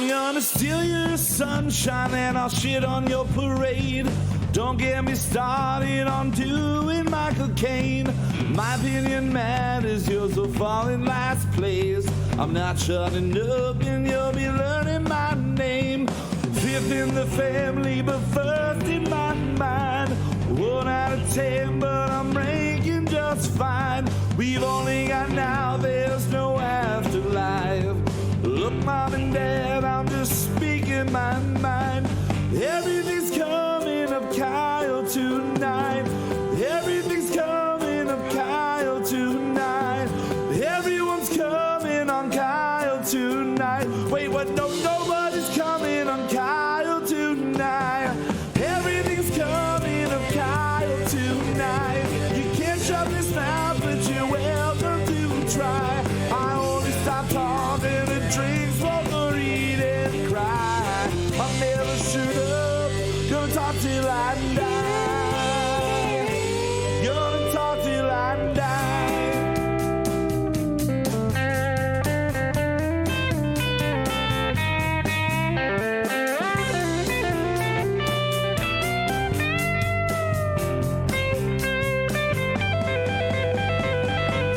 I'm gonna steal your sunshine and I'll shit on your parade. Don't get me started on doing Michael Caine. My opinion matters, yours will fall in last place. I'm not shutting up and you'll be learning my name. Fifth in the family, but first in my mind. 1 out of 10, but I'm ranking just fine. We've only got now, there's no afterlife. Look, Mom and Dad, I'm just speaking my mind. Everything's coming up Kyle tonight. Everything's coming up Kyle tonight. Everyone's coming on Kyle tonight. Wait, what? No, nobody's coming on Kyle tonight. Everything's coming up Kyle tonight. You can't shut this mouth, but you're welcome to try. I only stop talking and drink, smoke, or eat and cry. I'll never shoot up, gonna talk till I die. Gonna talk till I die.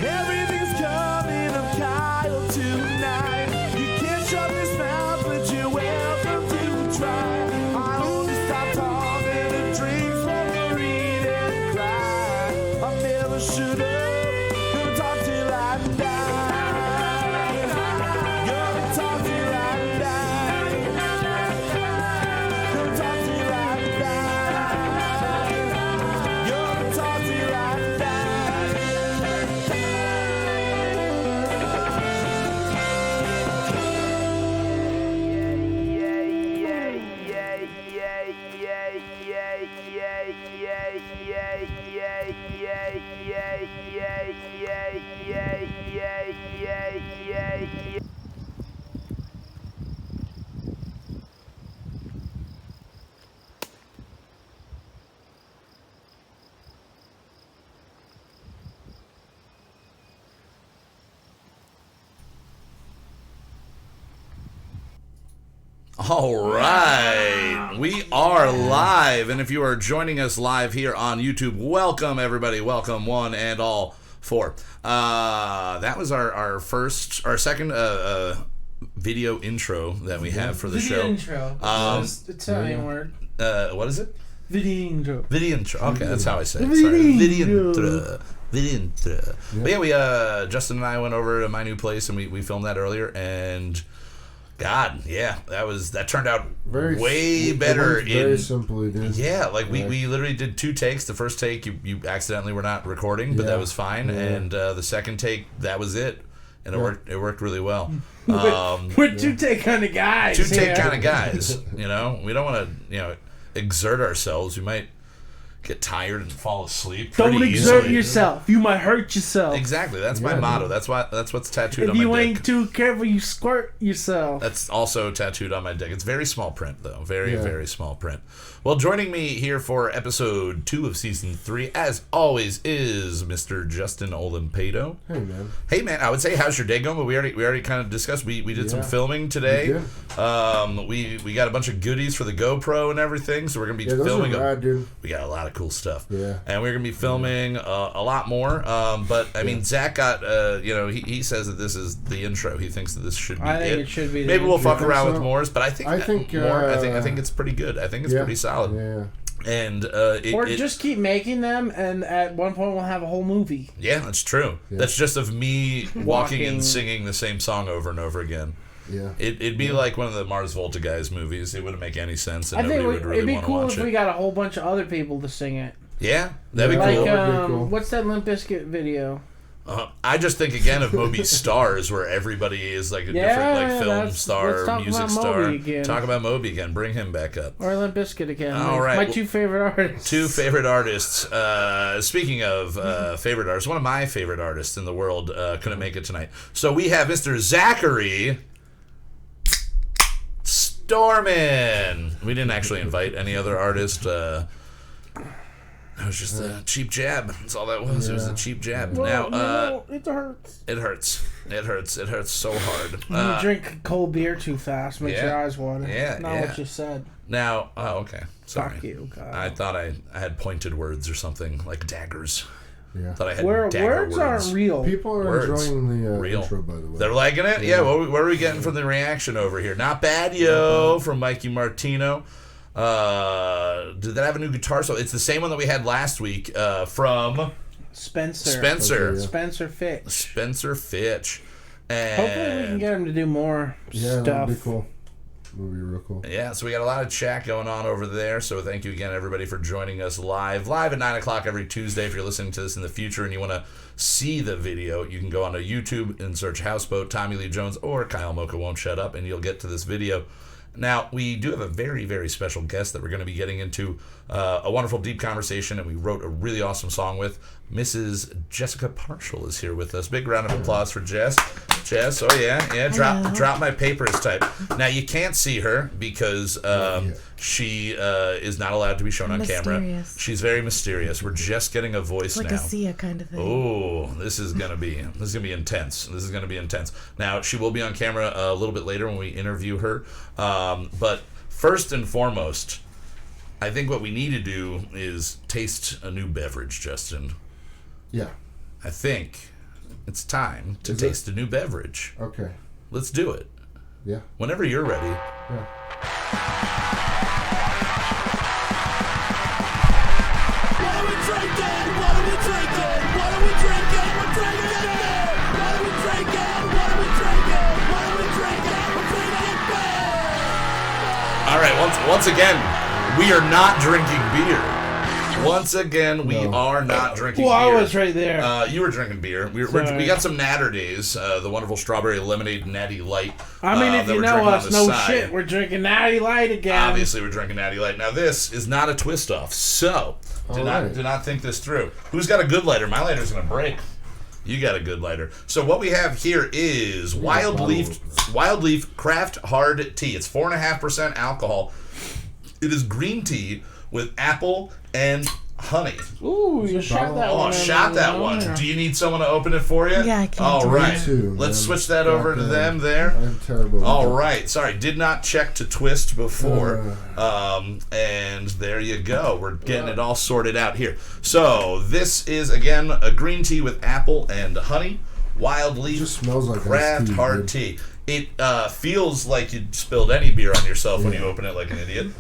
Everything's coming up Kyle tonight. You can't shut this mouth, but you're welcome to try. I only stop talking and drink, smoke, or eat and cry. I'll never shoot up, gonna talk till I die. Gonna talk till I die. Gonna talk till I die. Gonna talk till I All right, we are live, and if you are joining us live here on YouTube, welcome everybody, welcome one and all four. That was our second video intro that we have for the show. Video intro. Italian word. What is it? Video intro. Video intro. Okay, that's how I say it. Video Sorry. Video intro. intro. Video intro. But yeah, we Justin and I went over to my new place and we filmed that earlier, and God, yeah, that turned out way better. Very simply, dude. Yeah, like we literally did 2 takes. The first take, you accidentally were not recording, but that was fine. Yeah. And the second take, that was it, and it worked really well. We're 2-take kind of guys. 2-take kind of guys. You know, we don't want to exert ourselves. We might get tired and fall asleep. Don't exert yourself. You might hurt yourself. Exactly. That's my motto. That's what's tattooed on my dick. If you ain't too careful, you squirt yourself. That's also tattooed on my dick. It's very small print, though. Very small print. Well, joining me here for episode 2 of season 3, as always, is Mr. Justin Olimpado. Hey, man. Hey, man. I would say, how's your day going? But we already kind of discussed. We did some filming today. We got a bunch of goodies for the GoPro and everything, so we're gonna be filming. We got a lot of cool stuff. Yeah. And we're gonna be filming a lot more. But I mean, Zach got he says that this is the intro. He thinks that this should be it should be. Maybe we'll fuck around with more, but I think it's pretty good. I think it's pretty solid. Yeah. And just keep making them, and at one point we'll have a whole movie. Yeah, that's true. Yeah. That's just of me walking and singing the same song over and over again. Yeah, it'd be like one of the Mars Volta guys movies. It wouldn't make any sense, and nobody would really want to watch it. It'd be cool if we got a whole bunch of other people to sing it. Yeah, that'd be cool. Like, what's that Limp Bizkit video? I just think again of Moby Stars, where everybody is like a different film star, music star. Talk about Moby again. Bring him back up. Or Limp Bizkit again. All right. My 2 favorite artists. 2 favorite artists. Speaking of favorite artists, one of my favorite artists in the world couldn't make it tonight. So we have Mr. Zachary Storman. We didn't actually invite any other artist. It was just a cheap jab. That's all that was. Yeah. It was a cheap jab. Well, now, it hurts. It hurts. It hurts. It hurts so hard. You drink cold beer too fast. Makes your eyes water. Yeah, Not what you said. Now, okay. Sorry. Fuck you, God. I thought I had pointed words or something, like daggers. Yeah. Thought I had words aren't real. People are enjoying the intro, by the way. They're liking it? Yeah. What are we getting from the reaction over here? Not bad, yo, from Mikey Martino. Did that have a new guitar solo? It's the same one that we had last week from Spencer Fitch. And hopefully we can get him to do more stuff. That'd be cool. Would be real cool. Yeah, so we got a lot of chat going on over there. So thank you again, everybody, for joining us live at 9 o'clock every Tuesday. If you're listening to this in the future and you want to see the video, you can go onto YouTube and search Houseboat, Tommy Lee Jones, or Kyle Mocha Won't Shut Up, and you'll get to this video. Now, we do have a very, very special guest that we're going to be getting into a wonderful, deep conversation, and we wrote a really awesome song with. Mrs. Jessica Parshall is here with us. Big round of applause for Jess. Jess, oh yeah, drop my papers type. Now, you can't see her because she is not allowed to be shown on camera. She's very mysterious. We're just getting a voice now. Like a Sia kind of thing. Oh, this is gonna be intense. This is gonna be intense. Now, she will be on camera a little bit later when we interview her. But first and foremost, I think what we need to do is taste a new beverage, Justin. Yeah. I think it's time to taste a new beverage. Okay. Let's do it. Yeah. Whenever you're ready. Yeah. What are we drinking? What are we drinking? What are we drinking? We're drinking it beer. What are we drinking? What are we drinking? What are we drinking? We're drinking beer. All right. Once again, we are not drinking beer. Once again, we are not drinking beer. I was right there. You were drinking beer. We got some Natter Days, the wonderful strawberry lemonade Natty Light. I mean, if you know us, no shit, we're drinking Natty Light again. Obviously, we're drinking Natty Light. Now, this is not a twist off, so do not think this through. Who's got a good lighter? My lighter's gonna break. You got a good lighter. So what we have here is Wild Leaf Craft Hard Tea. It's 4.5% alcohol. It is green tea with apple and honey. Ooh, you shot that one. Oh, shot that one. Do you need someone to open it for you? Yeah, I can. All right. Too, let's switch that over to them there. I'm terrible. All right. Sorry, did not check to twist before. And there you go. We're getting it all sorted out here. So this is, again, a green tea with apple and honey. Wild Leaf smells like Craft Hard Tea. It feels like you spilled any beer on yourself when you open it like an idiot.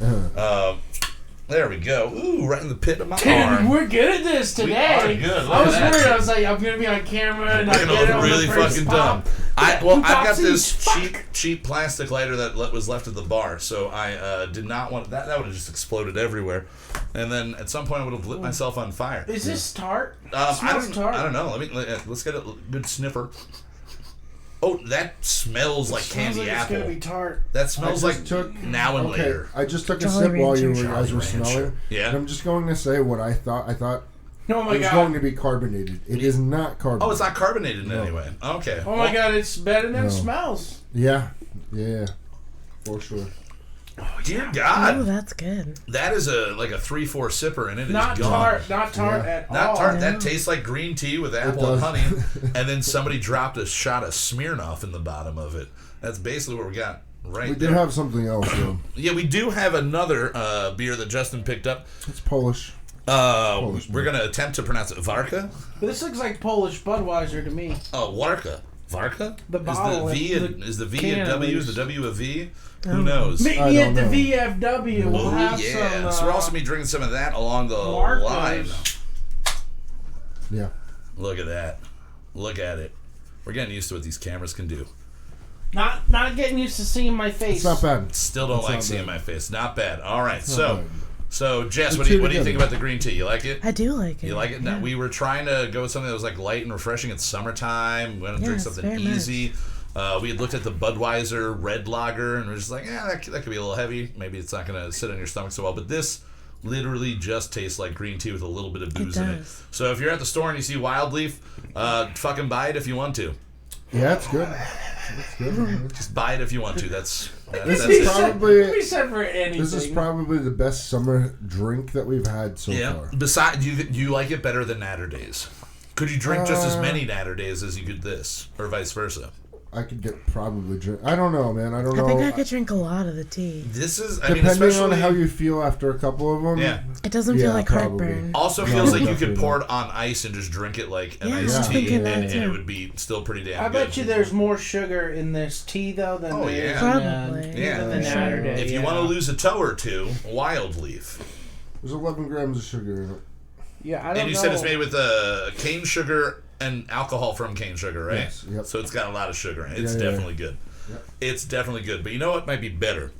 There we go. Ooh, right in the pit of my arm. We're good at this today. We are good. I was worried. I was like, I'm gonna be on camera and I'm gonna look really fucking dumb. I've got this fuck. cheap plastic lighter that was left at the bar, so I did not want that. That would have just exploded everywhere, and then at some point I would have lit myself on fire. Is this tart? I don't know. Let's get a good sniffer. Oh, that smells like candy apple. It's gonna be tart. That smells like now and later. I just took a sip while you guys were smelling. Yeah. And I'm just going to say what I thought. I thought oh my it was going to be carbonated. It is not carbonated. Oh, it's not carbonated in any way. Okay. Oh my god, it's better than it smells. Yeah, for sure. Oh, dear God. Oh, that's good. That is like a 3-4 sipper, and it not is gone. Not tart at all. Not tart. That tastes like green tea with apple and honey, and then somebody dropped a shot of Smirnoff in the bottom of it. That's basically what we got right We there. did have something else, though. Yeah, we do have another beer that Justin picked up. It's Polish. We're going to attempt to pronounce it Varka. This looks like Polish Budweiser to me. Oh, Warka. Varka? The bottle. Is the V a W? Is the W a V? Who knows? Meet me at the VFW. We'll have some. So we're also be drinking some of that along the markers. line. Yeah. Look at that. Look at it. We're getting used to what these cameras can do. Not getting used to seeing my face. It's not bad. Still don't like seeing my face. Not bad. All right. So Jess, what do you think about the green tea? You like it? I do like it. You like it? Yeah. Now, we were trying to go with something that was like light and refreshing. It's summertime. We want to drink something easy. We had looked at the Budweiser Red Lager and we're just like, that could be a little heavy. Maybe it's not going to sit on your stomach so well. But this literally just tastes like green tea with a little bit of booze in it. So if you're at the store and you see Wild Leaf, fucking buy it if you want to. Yeah, it's good. That's good. Just buy it if you want to. That's This it. is probably We said for anything. This is probably the best summer drink that we've had so far. Besides, do you like it better than Natter Days? Could you drink just as many Natter Days as you could this, or vice versa? I could probably drink. I don't know, man. I don't know. I think I could drink a lot of the tea. This is, depending on how you feel after a couple of them. Yeah. It doesn't feel like heartburn. Also feels like you could pour it on ice and just drink it like an iced tea, and it would be still pretty damn good. I bet you there's more sugar in this tea though than there is Probably. in the Natter Day. If you want to lose a toe or two, Wild Leaf. There's 11 grams of sugar in it. Yeah, I don't know. And you said it's made with cane sugar and alcohol from cane sugar, right? Yes. Yep. So it's got a lot of sugar in it. It's definitely good. Yep. It's definitely good. But you know what might be better?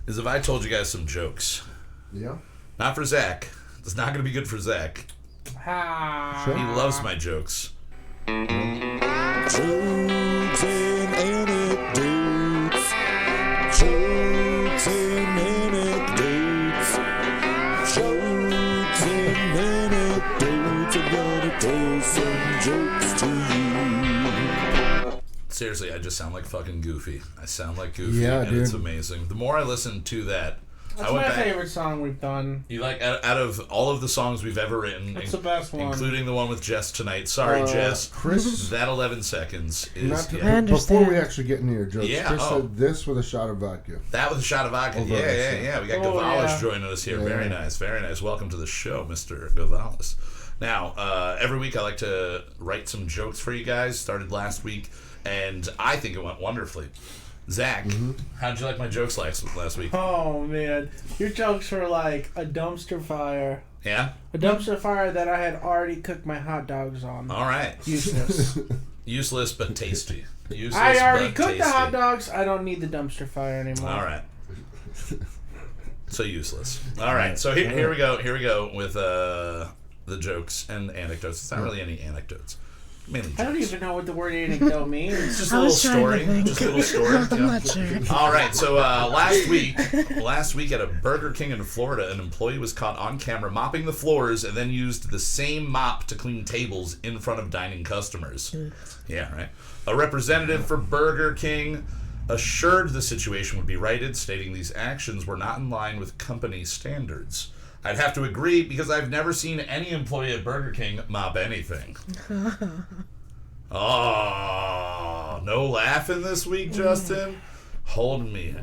Is if I told you guys some jokes. Yeah. Not for Zach. It's not going to be good for Zach. Sure. He loves my jokes. Jokes and anecdotes. Jokes and anecdotes. Jokes and anecdotes. I'm gonna tell some jokes to you. Seriously, I just sound like fucking Goofy. I sound like Goofy, yeah, and dude. it's amazing. The more I listen to that, That's my favorite song we've done. You like out of all of the songs we've ever written, It's the best one, including the one with Jess tonight. Sorry, Jess. Chris, that 11 seconds is. Before we actually get into your jokes, Chris oh. said this with a shot of vodka. That with a shot of vodka. Yeah. We got Gavalis joining us here. Yeah. Very nice, very nice. Welcome to the show, Mr. Gavalis. Now, every week I like to write some jokes for you guys. Started last week, and I think it went wonderfully. Zach, how'd you like my jokes last week? Oh, man. Your jokes were like a dumpster fire. Yeah? A dumpster fire that I had already cooked my hot dogs on. All right. Useless. Useless but tasty. Useless I already but cooked tasty. the hot dogs. I don't need the dumpster fire anymore. All right. So useless. All right. So here we go. Here we go with the jokes and anecdotes. It's not really any anecdotes. Mainly jokes. I don't even know what the word anecdote means. It's just a little story. Just a little story. I'm not sure. All right. So last week at a Burger King in Florida, an employee was caught on camera mopping the floors and then used the same mop to clean tables in front of dining customers. Yeah, right. A representative for Burger King assured the situation would be righted, stating these actions were not in line with company standards. I'd have to agree because I've never seen any employee at Burger King mop anything. Oh, no laughing this week, Justin? Holding me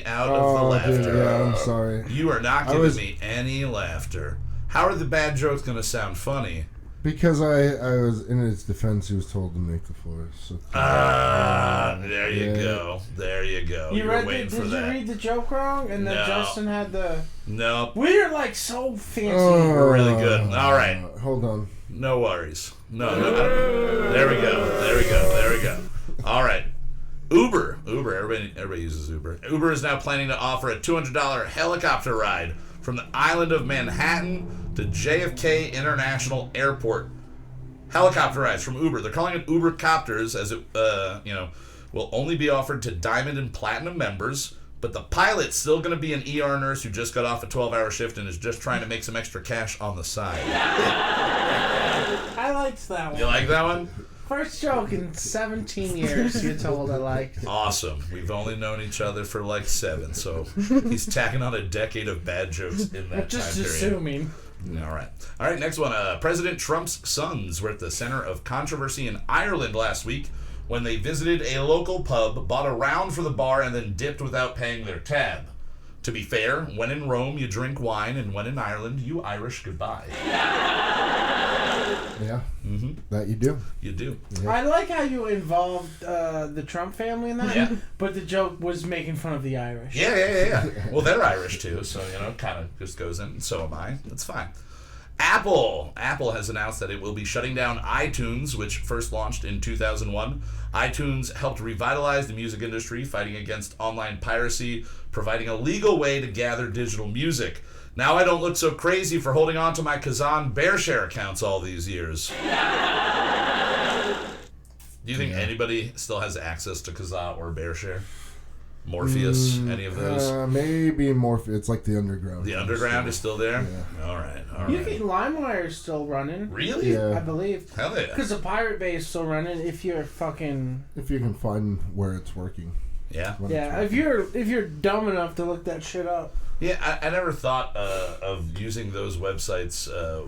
out of the laughter. Dude, yeah, I'm sorry. You are not giving me any laughter. How are the bad jokes going to sound funny? Because I was, in its defense, he was told to make the floors. So there you go. There you go. You were waiting for did that. you read the joke wrong? And then Justin had the... Nope. We're like so fancy. We're really good. All right. Hold on. No worries. No. There we go. All right. Uber. Everybody uses Uber. Uber is now planning to offer a $200 helicopter ride from the island of Manhattan to JFK International Airport. Helicopter rides from Uber. They're calling it Uber Copters, as it will only be offered to Diamond and Platinum members. But the pilot's still going to be an ER nurse who just got off a 12-hour shift and is just trying to make some extra cash on the side. I liked that one. You like that one? First joke in 17 years you told I liked. Awesome. We've only known each other for like 7, so he's tacking on a decade of bad jokes in that Just time period. assuming. All right, next one. President Trump's sons were at the center of controversy in Ireland last week when they visited a local pub, bought a round for the bar, and then dipped without paying their tab. To be fair, when in Rome, you drink wine, and when in Ireland, you Irish goodbye. Yeah. That you do. You do. Yeah. I like how you involved the Trump family in that, Yeah. but the joke was making fun of the Irish. Yeah. Well, they're Irish too, so, kind of just goes in, and so am I. That's fine. Apple has announced that it will be shutting down iTunes, which first launched in 2001. iTunes helped revitalize the music industry, fighting against online piracy, providing a legal way to gather digital music. Now I don't look so crazy for holding on to my Kazan BearShare accounts all these years. Do you think anybody still has access to Kazaa or BearShare? Morpheus, any of those? Maybe Morpheus. It's like the underground. The underground is still there? Yeah. All right. You can LimeWire is still running. Really? Yeah. I believe. Hell yeah. Because the Pirate Bay is still running if you're fucking... If you can find where it's working. Yeah. Yeah, if you're dumb enough to look that shit up. Yeah, I never thought of using those websites I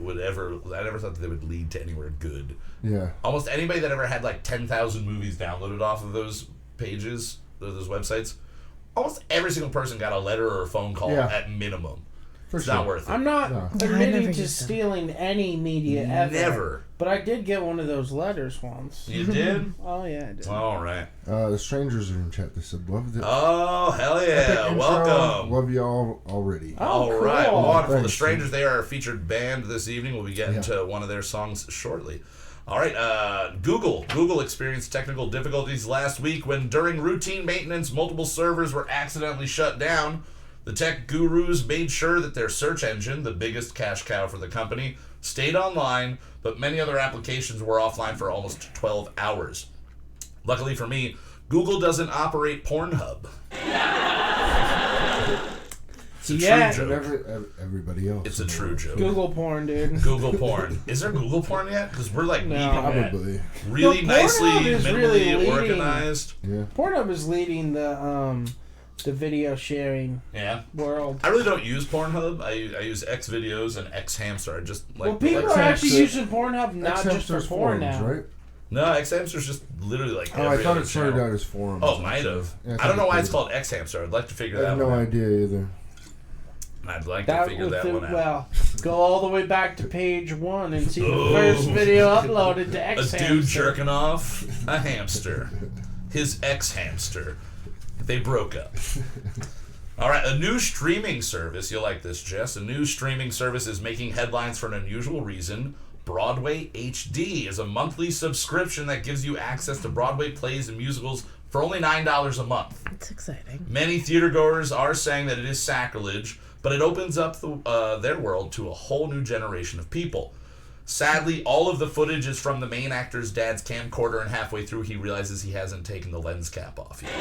never thought that they would lead to anywhere good. Yeah. Almost anybody that ever had like 10,000 movies downloaded off of those pages, those websites, almost every single person got a letter or a phone call at minimum. It's not worth it. I'm not admitting to stealing any media ever. Never. But I did get one of those letters once. You did? Oh, yeah, I did. All right. The strangers are in chat. They said, love it. Oh, hell yeah. Welcome. Love y'all already. All cool. right. Wonderful. Thanks, the Strangers, they are our featured band this evening. We'll be getting to one of their songs shortly. All right, Google experienced technical difficulties last week when during routine maintenance, multiple servers were accidentally shut down. The tech gurus made sure that their search engine, the biggest cash cow for the company, stayed online, but many other applications were offline for almost 12 hours. Luckily for me, Google doesn't operate Pornhub. It's a true joke. Everybody else. It's a true joke. Google porn, dude. Google porn. Is there Google porn yet? Because we're like Probably. really No, nicely, Pornhub is really minimally leading. organized. Yeah. Pornhub is leading the video sharing world. I really don't use Pornhub. I use X videos and X Hamster. I just like. Well, people are actually using Pornhub not just for porn now. Right? No, X Hamster's just literally like. Oh, I thought it started out as forums. Oh, might have. Yeah, I don't know why it's called X Hamster. I'd like to figure that I have one no out. idea either. I'd like to figure that one out. Well, go all the way back to page 1 and see the first video uploaded to X A Hamster. dude jerking off a hamster. His ex-hamster. They broke up. All right, a new streaming service. You'll like this, Jess. A new streaming service is making headlines for an unusual reason. Broadway HD is a monthly subscription that gives you access to Broadway plays and musicals for only $9 a month. It's exciting. Many theatergoers are saying that it is sacrilege, but it opens up their world to a whole new generation of people. Sadly, all of the footage is from the main actor's dad's camcorder, and halfway through he realizes he hasn't taken the lens cap off yet.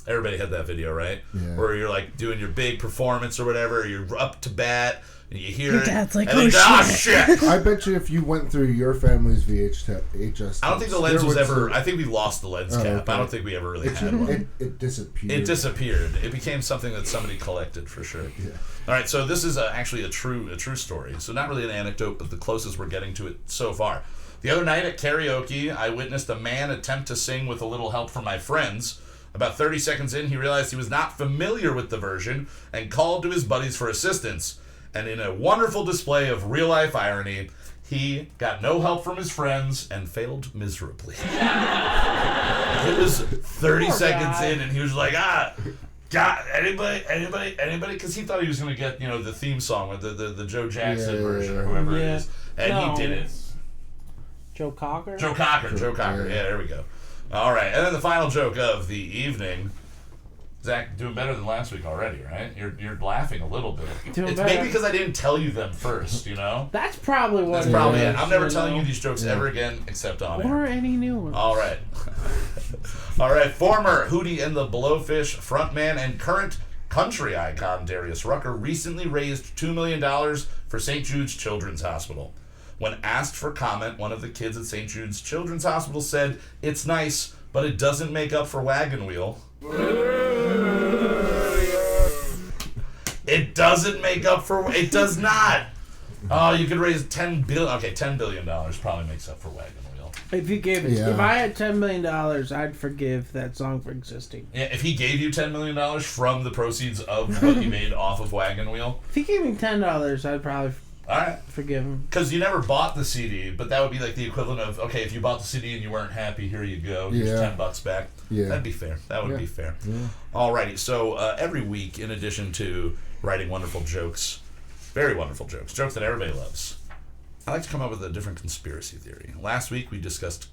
Everybody had that video, right? Yeah. Where you're like doing your big performance or whatever, you're up to bat, and you hear Your it. dad's like, and oh, then, shit. I bet you if you went through your family's VHS I don't think the lens was ever... I think we lost the lens cap. Okay. I don't think we ever really had one. It disappeared. It disappeared. It became something that somebody collected for sure. Yeah. All right, so this is actually a true story. So not really an anecdote, but the closest we're getting to it so far. The other night at karaoke, I witnessed a man attempt to sing with a little help from my friends. About 30 seconds in, he realized he was not familiar with the version and called to his buddies for assistance. And in a wonderful display of real-life irony, he got no help from his friends and failed miserably. It was 30 seconds in, and he was like, God, anybody? Because he thought he was going to get, the theme song, with the Joe Jackson version or whoever it is. And he didn't. Joe Cocker? Joe Cocker. Yeah, there we go. All right, and then the final joke of the evening. Zach, doing better than last week already, right? You're laughing a little bit. It's maybe because I didn't tell you them first, That's probably what. That's probably it. I'm never telling you these jokes ever again, except on air. Or any new ones. All right. All right. Former Hootie and the Blowfish frontman and current country icon Darius Rucker recently raised $2 million for St. Jude's Children's Hospital. When asked for comment, one of the kids at St. Jude's Children's Hospital said, "It's nice, but it doesn't make up for Wagon Wheel." It doesn't make up for... It does not. Oh, you could raise $10 billion. Okay, $10 billion probably makes up for Wagon Wheel. If you gave it, if I had $10 million, I'd forgive that song for existing. Yeah, if he gave you $10 million from the proceeds of what he made off of Wagon Wheel. If he gave me $10, I'd probably forgive him. Because you never bought the CD, but that would be like the equivalent of, okay, if you bought the CD and you weren't happy, here you go. Here's $10 back. Yeah. That'd be fair. That would be fair. Yeah. Alrighty, so every week, in addition to writing wonderful jokes, very wonderful jokes that everybody loves, I like to come up with a different conspiracy theory. Last week we discussed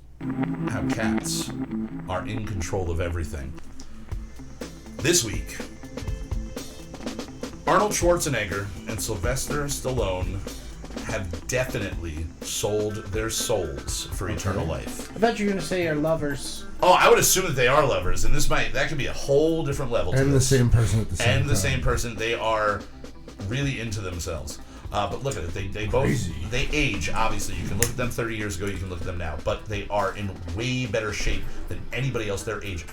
how cats are in control of everything. This week, Arnold Schwarzenegger and Sylvester Stallone have definitely sold their souls for eternal life. I thought you were going to say are lovers. Oh, I would assume that they are lovers, and that could be a whole different level. And the same person at the same time. And the same person. They are really into themselves. But look at it. They both they age. Obviously, you can look at them 30 years ago. You can look at them now, but they are in way better shape than anybody else their age.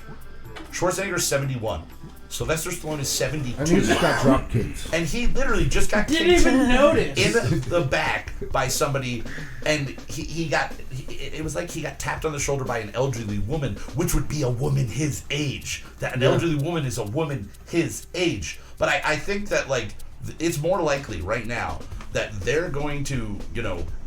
Schwarzenegger's 71. Sylvester Stallone is 72. And he just got drop kicked. And he literally just got Didn't kicked even notice. in the back by somebody, and it was like he got tapped on the shoulder by an elderly woman, which would be a woman his age. That an elderly woman is a woman his age. But I think that, like, it's more likely right now that they're going to,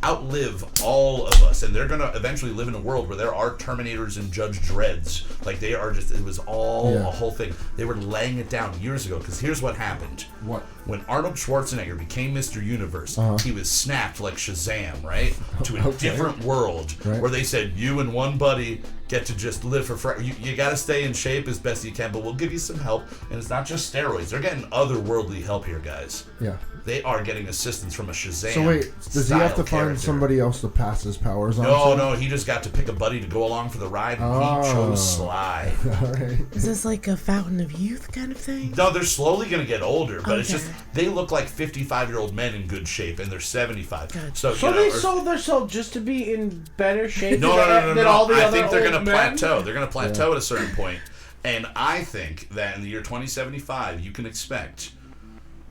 outlive all of us, and they're going to eventually live in a world where there are Terminators and Judge Dredds. Like, they are just, it was all a whole thing. They were laying it down years ago, because here's what happened. What? When Arnold Schwarzenegger became Mr. Universe, he was snapped like Shazam, right? To a different world, where they said, you and one buddy get to just live for forever. You got to stay in shape as best you can, but we'll give you some help. And it's not just steroids. They're getting otherworldly help here, guys. Yeah. They are getting assistance from a Shazam. So wait, does he have to find somebody else to pass his powers on? No, he just got to pick a buddy to go along for the ride, and he chose Sly. All right. Is this like a fountain of youth kind of thing? No, they're slowly going to get older, but it's just, they look like 55-year-old men in good shape, and they're 75. Gotcha. So they sold their soul just to be in better shape No. than all the I other think they're old going to men? plateau. They're going to plateau at a certain point. And I think that in the year 2075, you can expect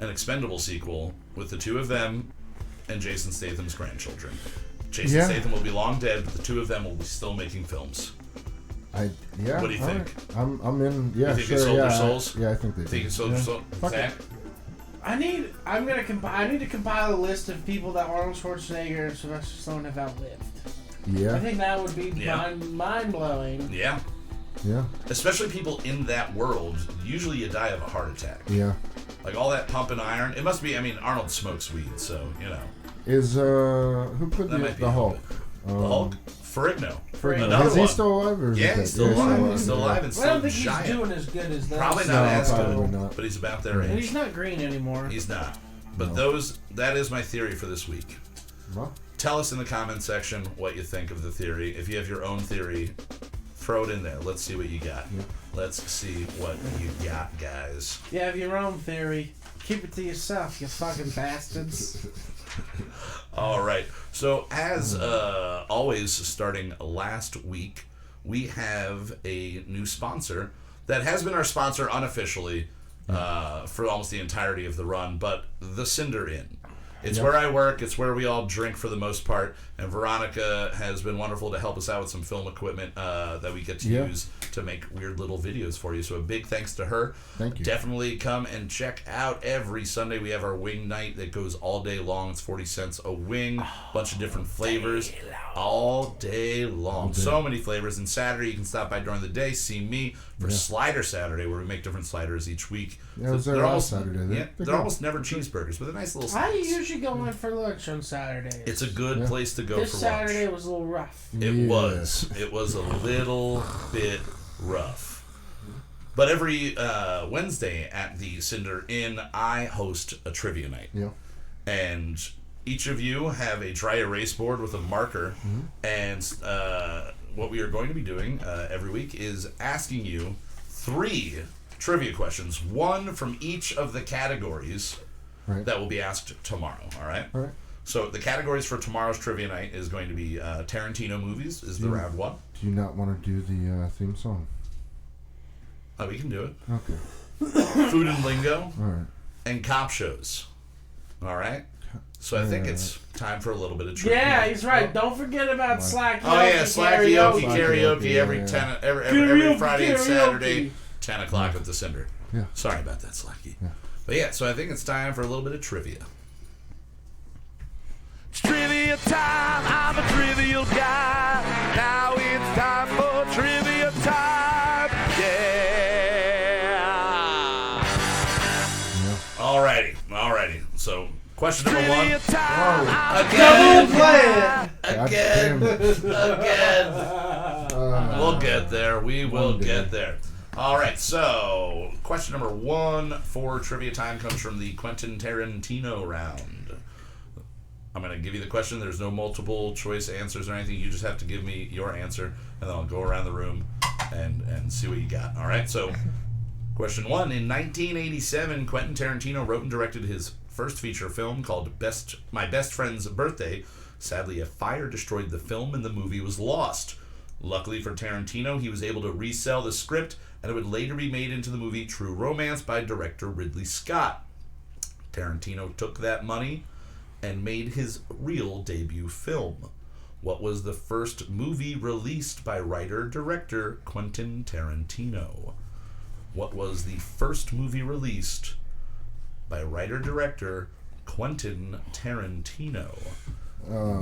an Expendable sequel with the two of them and Jason Statham's grandchildren. Jason Statham will be long dead, but the two of them will be still making films. What do you think? Right. I'm in. Yeah, you think sure. they sold their souls? I think they think did. they sold their souls? Zach? I need to compile a list of people that Arnold Schwarzenegger and Sylvester Stallone have outlived. Yeah. I think that would be mind blowing. Yeah. Yeah. Especially people in that world. Usually you die of a heart attack. Yeah. Like all that pumping iron. It must be, Arnold smokes weed, so, Is, who put the Hulk? The Hulk? Ferrigno. Is he still alive? Or is he's still alive. He's still alive and still I don't think giant. he's doing as good as those. Probably not as good, not. but he's about their age. And he's not green anymore. He's not. But that is my theory for this week. What? Tell us in the comment section what you think of the theory. If you have your own theory, throw it in there. Let's see what you got. Yeah. Let's see what you got, guys. You have your own theory. Keep it to yourself, you fucking bastards. All right. So, as always, starting last week, we have a new sponsor that has been our sponsor unofficially for almost the entirety of the run, but the Cinder Inn. It's where I work. It's where we all drink for the most part. And Veronica has been wonderful to help us out with some film equipment that we get to use to make weird little videos for you. So a big thanks to her. Thank you. Definitely come and check out every Sunday. We have our wing night that goes all day long. It's 40 cents a wing. Bunch of different flavors. All day long. So many flavors. And Saturday, you can stop by during the day, see me for Slider Saturday, where we make different sliders each week. Yeah, it was there last Saturday. They're almost never cheeseburgers, but they're nice little I snacks. usually go in for lunch on Saturdays. It's a good place to go This for Saturday lunch. was a little rough. It was. It was a little bit rough. But every Wednesday at the Cinder Inn, I host a trivia night. Yeah. And each of you have a dry erase board with a marker. And what we are going to be doing every week is asking you 3 trivia questions, one from each of the categories that will be asked tomorrow. All right? All right. So the categories for tomorrow's trivia night is going to be Tarantino movies is the round 1. Do you not want to do the theme song? Oh, we can do it. Okay. Food and lingo. All right. And cop shows. All right? So I think it's time for a little bit of trivia. Yeah, he's right. Don't forget about Slacky. Oh yeah, Slacky karaoke every Friday and karaoke. Saturday, 10 o'clock at the Cinder. Yeah. Sorry about that, Slacky. Yeah. But yeah, so I think it's time for a little bit of trivia. It's trivia time, I'm a trivial guy. Now it's time for trivia time. Yeah. Alrighty. So, question number Trivia 1. time. Again. Damn. We'll get there. We will get there. Alright, so, question number 1 for trivia time comes from the Quentin Tarantino round. I'm going to give you the question. There's no multiple choice answers or anything. You just have to give me your answer, and then I'll go around the room and see what you got. All right? So, question 1. In 1987, Quentin Tarantino wrote and directed his first feature film called My Best Friend's Birthday. Sadly, a fire destroyed the film, and the movie was lost. Luckily for Tarantino, he was able to resell the script, and it would later be made into the movie True Romance by director Ridley Scott. Tarantino took that money and made his real debut film. What was the first movie released by writer-director Quentin Tarantino? What was the first movie released by writer-director Quentin Tarantino?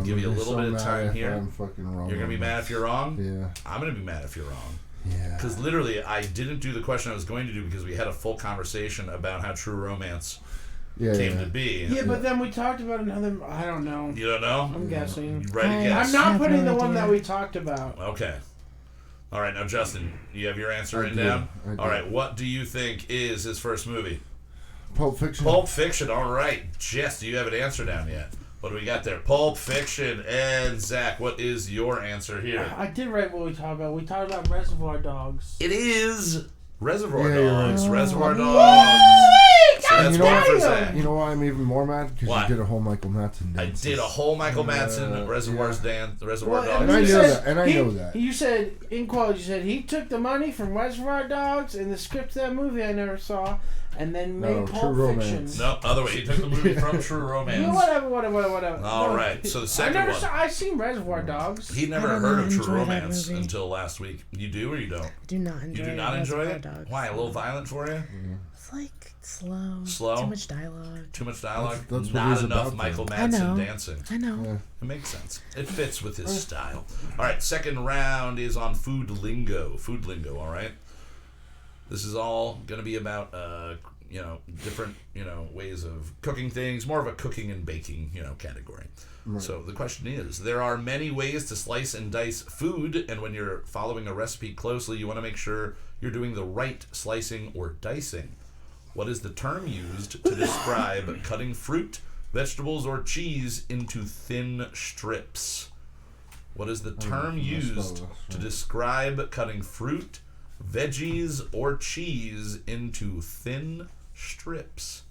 Give you a little bit of time here. I'm fucking wrong. You're going to be mad if you're wrong? Yeah. I'm going to be mad if you're wrong. Yeah. Because literally, I didn't do the question I was going to do because we had a full conversation about how True Romance came to be. Yeah, but then we talked about another. I don't know. You don't know? I'm guessing. You ready to guess? I'm not putting the one that we talked about. Okay. All right, now Justin, you have your answer written down? I do. All right, what do you think is his first movie? Pulp Fiction. Pulp Fiction, all right. Jess, do you have an answer down yet? What do we got there? Pulp Fiction. And Zach, what is your answer here? I did write what we talked about. We talked about Reservoir Dogs. It is Reservoir Yeah, you're Dogs. right. Reservoir Dogs. So that's one for Zach. You know why I'm even more mad? Because What? you did a whole Michael Madsen I dance. did a whole Michael Madsen Reservoir Dogs. And I know that. You said, in quotes, you said he took the money from Reservoir Dogs and the script to that movie I never saw, and then made Pulp Fiction. No, other way. He took the movie from True Romance. You know, whatever. All right, so the second one. I seen Reservoir Dogs. He never heard of True Romance until last week. You do or you don't? Do not enjoy. You do not enjoy it? Dogs. Why? A little violent for you? It's like slow. Slow? Too much dialogue. Too much dialogue? That's what Not he's enough about, Michael though. Madsen dancing. I know. Yeah. It makes sense. It fits with his style. All right, second round is on food lingo. Food lingo, all right? This is all going to be about, different, ways of cooking things. More of a cooking and baking, category. Right. So the question is, there are many ways to slice and dice food, and when you're following a recipe closely, you want to make sure you're doing the right slicing or dicing. What is the term used to describe cutting fruit, vegetables, or cheese into thin strips? What is the term used to describe cutting fruit, veggies, or cheese into thin strips?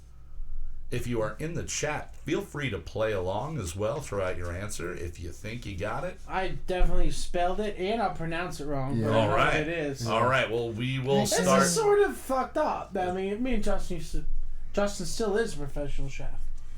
If you are in the chat, feel free to play along as well throughout your answer if you think you got it. I definitely spelled it, and I'll pronounce it wrong. Yeah. But I know All right. what it is. All right. Well, we will This start. is sort of fucked up. I mean, me and Justin Justin still is a professional chef.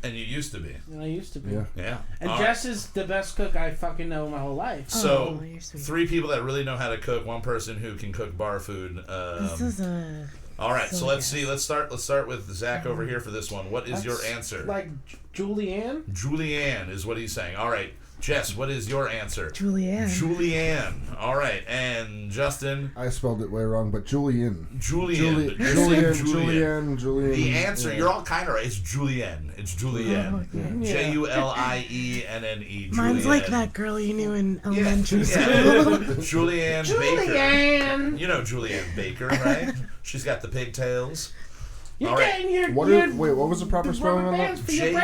And you used to be. And I used to be. Yeah. Yeah. And All Jess is the best cook I fucking know my whole life. So, you're sweet. 3 people that really know how to cook. 1 person who can cook bar food. This is a. All right. So let's good. see. Let's start with Zach over here for this one. What is your That's answer? Like Julianne? Julianne is what he's saying. All right. Jess, what is your answer? Julianne. Julianne. All right. And Justin? I spelled it way wrong, but Julian. Julian. You're saying Julian. The answer, you're all kind of right. It's Julienne. It's Julienne. Oh, okay. Julienne. Mine's like that girl you knew in elementary school. Julianne Baker. Julianne! You know Julianne Baker, right? She's got the pigtails. You're All right. getting your, Wait, what was the proper spelling on that? Julienne.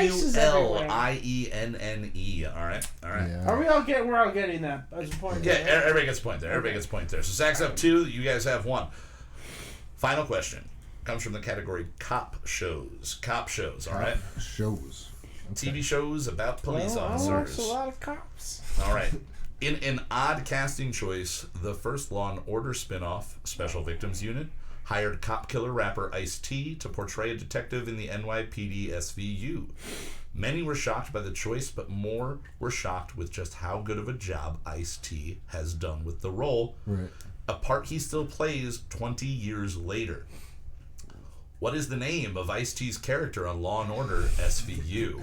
All right. Yeah. Are we all getting? We're all getting that as a point. Yeah, right? everybody gets a point there. Everybody gets a point there. So Zach's up 2. You guys have 1. Final question comes from the category cop shows. Cop shows. All right. Shows. Okay. TV shows about police I watch officers. a lot of cops. All right. In an odd casting choice, the first Law & Order spinoff, Special Victims Unit, hired cop killer rapper Ice-T to portray a detective in the NYPD SVU. Many were shocked by the choice, but more were shocked with just how good of a job Ice-T has done with the role, Right. a part he still plays 20 years later. What is the name of Ice-T's character on Law & Order SVU?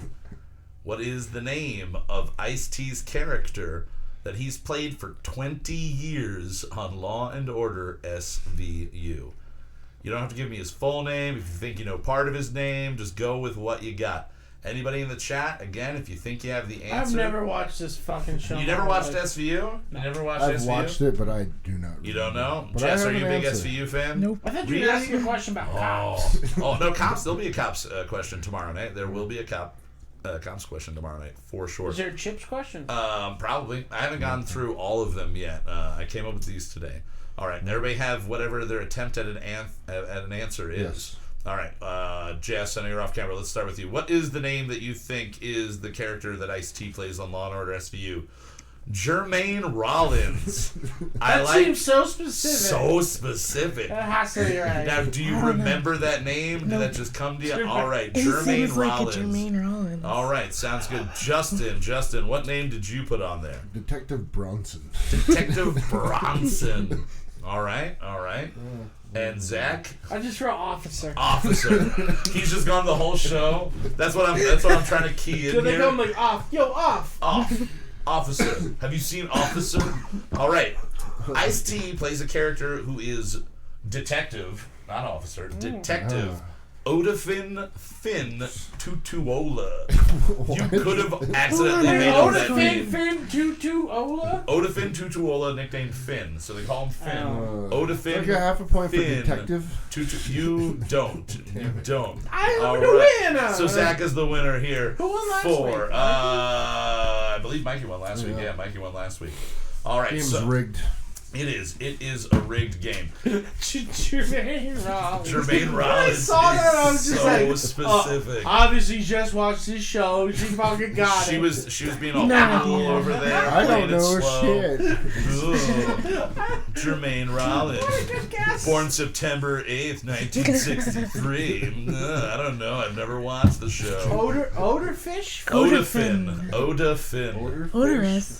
What is the name of Ice-T's character that he's played for 20 years on Law & Order SVU? You don't have to give me his full name. If you think you know part of his name, just go with what you got. Anybody in the chat, again, if you think you have the answer. I've never watched this fucking show. You never watched SVU? You never watched I've SVU? watched it, but I do not. You don't know? But Jess, I are have you a an big answer. SVU fan? Nope. I thought you were Really? asking a question about cops. Oh, no, cops. There'll be a cops question tomorrow night. There will be a cop comps question tomorrow night for sure. Is there a chips question? Probably. I haven't gone through all of them yet. I came up with these today. All right, and everybody have whatever their attempt at an answer is. Yes. All right, Jess, I know you're off camera. Let's start with you. What is the name that you think is the character that Ice-T plays on Law & Order SVU? Jermaine Rollins. That seems so specific. So specific. That has to be right. Now, do you remember that name? Did that just come to you? All right, Jermaine Rollins. Like Jermaine Rollins. All right, sounds good. Justin, what name did you put on there? Detective Bronson. Detective Bronson. All right. And Zach? I just wrote officer. He's just gone the whole show. That's what I'm trying to key in here. They go like off. Officer. Have you seen Officer? All right. Ice-T plays a character who is detective, not officer. Detective. Odafin Finn Tutuola. You could have accidentally made up that name. Finn Tutuola? Odafin Tutuola, nicknamed Finn. So they call him Finn. Odafin. Like a half a point Finn, for detective. You don't. I'm the winner. So Zach is the winner here. Who won last week? I believe Mikey won last week. Yeah, Mikey won last week. All right. Game's rigged. It is. It is a rigged game. Jermaine Rollins. Jermaine Rollins. When I saw that, I was just so like, specific. Obviously, just watched this show. She fucking got it. She was being all cool over there. I don't know shit. Jermaine Rollins. Born September 8th, 1963. I don't know. I've never watched the show. Odorfish? Odafin. Odorous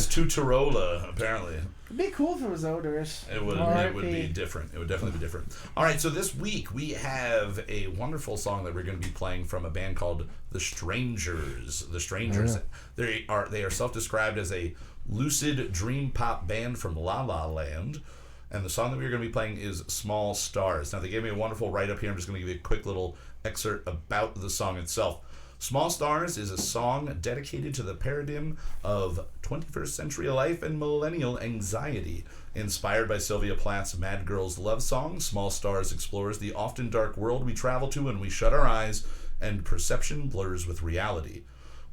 Tuturola, apparently. It'd be cool if it was odorous. It would be different. It would definitely be different. All right, so this week we have a wonderful song that we're going to be playing from a band called The Strangers. The Strangers. Yeah. They are self-described as a lucid dream pop band from La La Land. And the song that we're going to be playing is Small Stars. Now, they gave me a wonderful write-up here. I'm just going to give you a quick little excerpt about the song itself. Small Stars is a song dedicated to the paradigm of 21st century life and millennial anxiety. Inspired by Sylvia Plath's Mad Girls love song, Small Stars explores the often dark world we travel to when we shut our eyes and perception blurs with reality.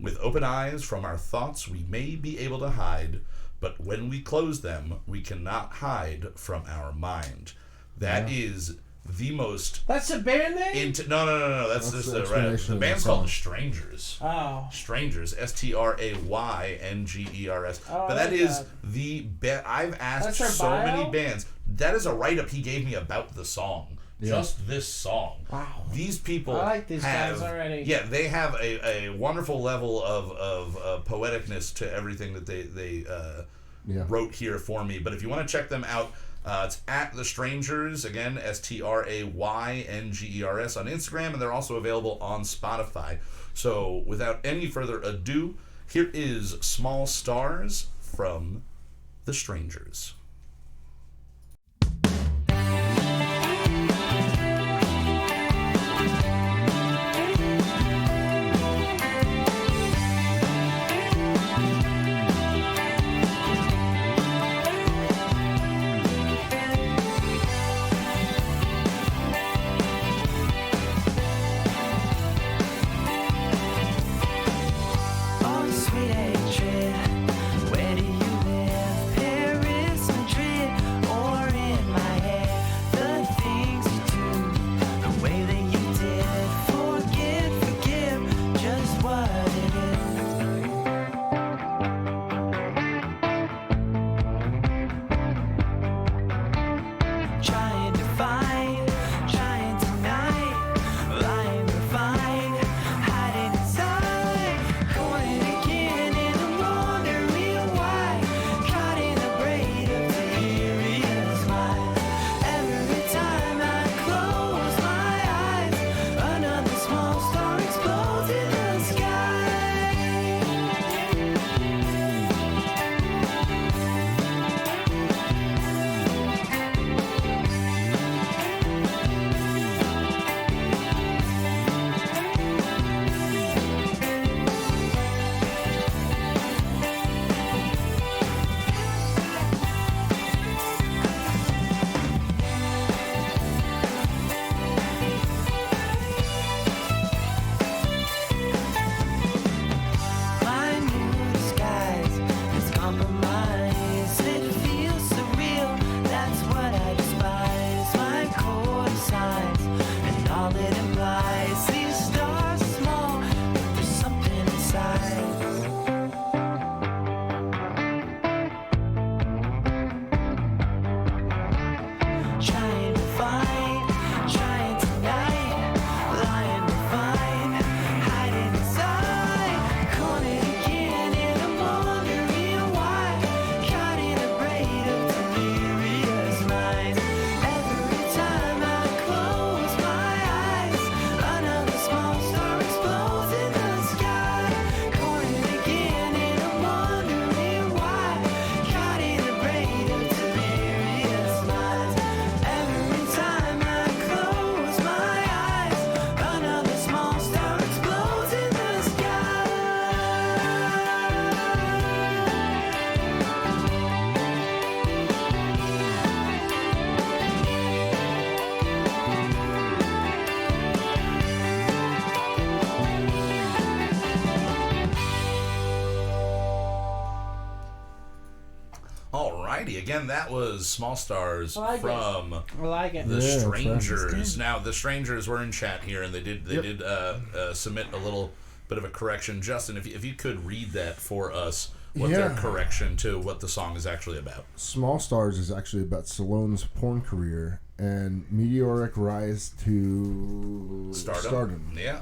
With open eyes from our thoughts we may be able to hide, but when we close them, we cannot hide from our mind. That is the most... That's a band name? No. That's just the band's called The Strangers. Oh. Strangers. Strayngers. But that is the best. I've asked so many bands. That is a write-up he gave me about the song. Yeah. Just this song. Wow. These people I like these guys already. Yeah, they have a wonderful level of poeticness to everything that they wrote here for me. But if you want to check them out, it's at The Strangers, again, Strayngers on Instagram, and they're also available on Spotify. So without any further ado, here is Small Stars from The Strangers. Where do you live? Paris, Madrid, or in my Alrighty, again, that was Small Stars from I like it. The Strangers. Now, The Strangers were in chat here, and they did submit a little bit of a correction. Justin, if you could read that for us, what their correction to what the song is actually about. Small Stars is actually about Stallone's porn career and meteoric rise to stardom. Yeah.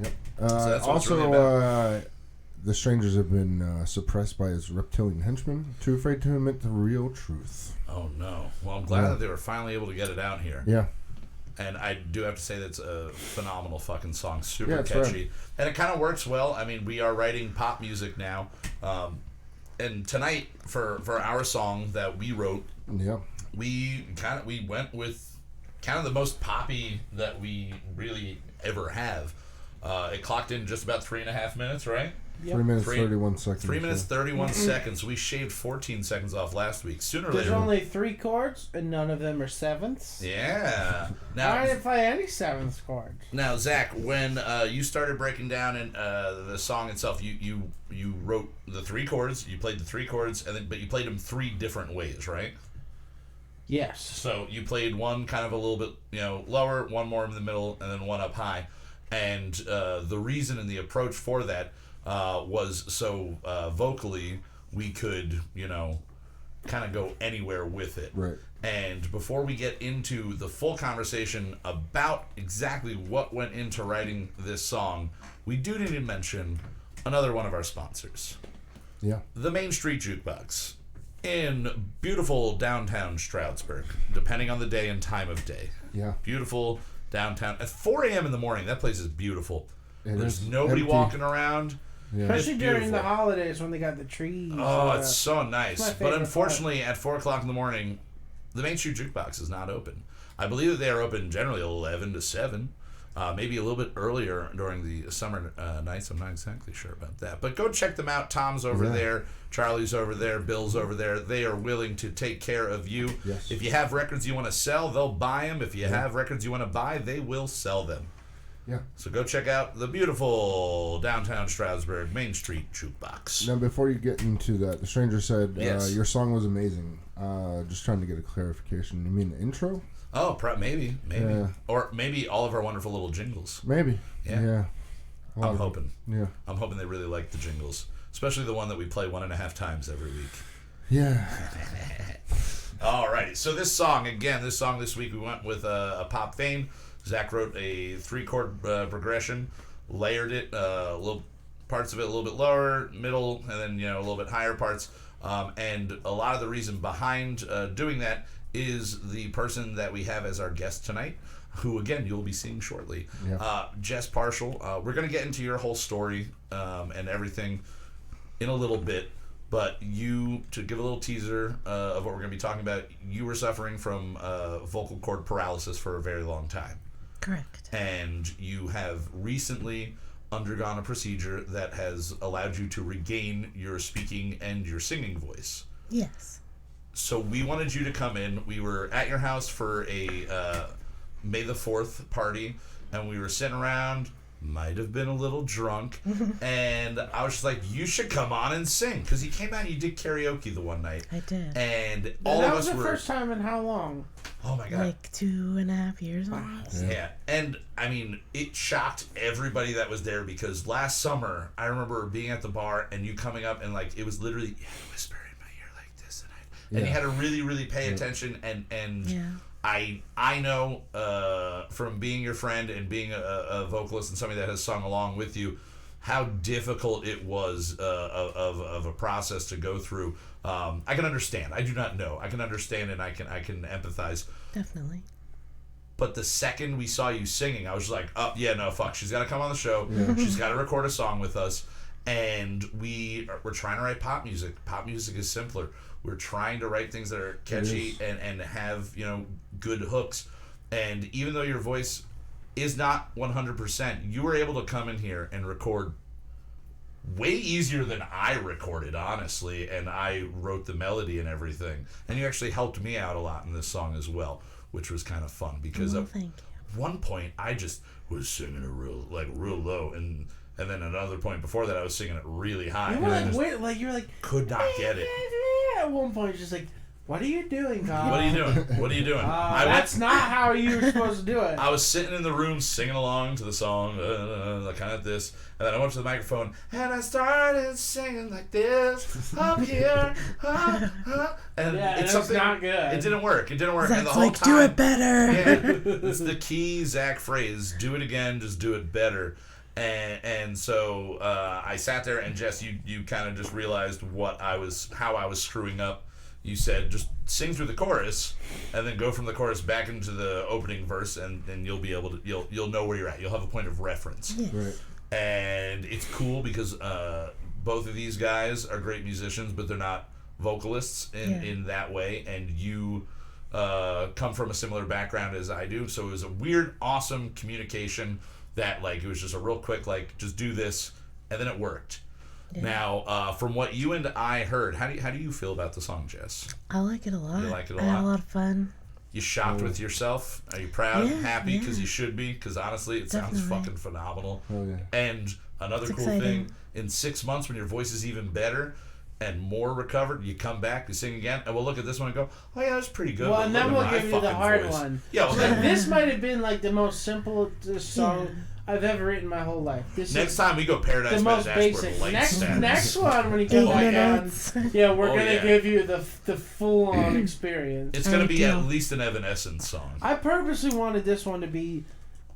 Yep. So that's what it's also, really about. The Strangers have been suppressed by his reptilian henchmen, too afraid to admit the real truth. Oh, no. Well, I'm glad that they were finally able to get it out here. Yeah. And I do have to say that's a phenomenal fucking song. Super catchy. Right. And it kind of works well. I mean, we are writing pop music now. And tonight, for our song that we wrote, we went with kind of the most poppy that we really ever have. It clocked in just about 3.5 minutes, right? Yep. 3 minutes, 31 seconds. 3 minutes, 31 seconds. We shaved 14 seconds off last week. There's only 3 chords, and none of them are sevenths. Yeah. Now, I didn't play any seventh chords. Now, Zach, when you started breaking down the song itself, you wrote the 3 chords, you played the 3 chords, but you played them 3 different ways, right? Yes. So you played one kind of a little bit lower, one more in the middle, and then one up high. And the reason and the approach for that was so vocally we could, kind of go anywhere with it. Right. And before we get into the full conversation about exactly what went into writing this song, we do need to mention another one of our sponsors. Yeah. The Main Street Jukebox in beautiful downtown Stroudsburg, depending on the day and time of day. Yeah. Beautiful downtown. At 4 a.m. in the morning, that place is beautiful. There's nobody empty. Walking around. Yeah. Especially during the holidays when they got the trees. Oh, it's so nice. But unfortunately, at 4 o'clock in the morning, the Main Street Jukebox is not open. I believe that they are open generally 11 to 7. Maybe a little bit earlier during the summer nights. I'm not exactly sure about that. But go check them out. Tom's over there. Charlie's over there. Bill's over there. They are willing to take care of you. Yes. If you have records you want to sell, they'll buy them. If you have records you want to buy, they will sell them. Yeah. So go check out the beautiful downtown Stroudsburg Main Street Jukebox. Now, before you get into that, the stranger said your song was amazing. Just trying to get a clarification. You mean the intro? Oh, maybe. Yeah. Or maybe all of our wonderful little jingles. Maybe. Yeah. I'm hoping. Yeah. I'm hoping they really like the jingles. Especially the one that we play 1.5 times every week. Yeah. Alrighty. So this song this week we went with a pop vein. Zach wrote a 3-chord progression, layered it, little parts of it a little bit lower, middle, and then a little bit higher parts. And a lot of the reason behind doing that is the person that we have as our guest tonight, who again you'll be seeing shortly. Yeah. Jess Parshall. We're gonna get into your whole story and everything in a little bit. But to give a little teaser of what we're going to be talking about, you were suffering from vocal cord paralysis for a very long time. Correct. And you have recently undergone a procedure that has allowed you to regain your speaking and your singing voice. Yes. So we wanted you to come in. We were at your house for a May the 4th party, and we were sitting around, might have been a little drunk, and I was just like, you should come on and sing, because you came out and you did karaoke the one night. I did. And all of us were... That was the first time in how long? Oh my God. Like 2.5 years almost. Yeah. And I mean, it shocked everybody that was there, because last summer, I remember being at the bar and you coming up and like, it was literally, you had to whisper in my ear like this, and you had to really, really pay attention, and I know from being your friend and being a vocalist and somebody that has sung along with you, how difficult it was of a process to go through. I can understand. I do not know. I can understand, and I can empathize. Definitely. But the second we saw you singing, I was like, oh, yeah, no, fuck. She's got to come on the show. Yeah. She's got to record a song with us. And we're trying to write pop music. Pop music is simpler. We're trying to write things that are catchy and have, good hooks. And even though your voice is not 100%, you were able to come in here and record way easier than I recorded, honestly. And I wrote the melody and everything. And you actually helped me out a lot in this song as well, which was kind of fun, because at one point I just was singing it real low, and then another point before that I was singing it really high. You were like, you were like, could not get it. at one point just like, what are you doing, Kyle? What are you doing? What are you doing? That's not how you were supposed to do it. I was sitting in the room singing along to the song, kind of this, and then I went to the microphone and I started singing like this up here, and it's something not good. It didn't work. It didn't work. Zach's and the whole like, time, do it better. Yeah, it's the key Zach phrase. Do it again. Just do it better. And so I sat there, and Jess, you kind of just realized how I was screwing up. You said just sing through the chorus, and then go from the chorus back into the opening verse, and you'll be able to you'll know where you're at. You'll have a point of reference. Yeah. Right. And it's cool because both of these guys are great musicians, but they're not vocalists in that way. And you come from a similar background as I do, so it was a weird, awesome communication that like it was just a real quick like just do this, and then it worked. Yeah. Now, from what you and I heard, how do you feel about the song, Jess? I like it a lot. You like it a I lot? had a lot of fun. You shocked with yourself? Are you proud and happy? Yeah. Because you should be. Because honestly, it sounds fucking phenomenal. Oh, yeah. And another cool thing, in 6 months when your voice is even better and more recovered, you come back, you sing again, and we'll look at this one and go, oh yeah, that's pretty good. Well, and then we'll give you the hard voice. one. Yeah, well, like, this might have been like the most simple song I've ever written in my whole life. Next time we go Paradise the by most the basic. Dashboard. Next one when you come back on, we're gonna give you the full on experience. It's gonna be at least an Evanescence song. I purposely wanted this one to be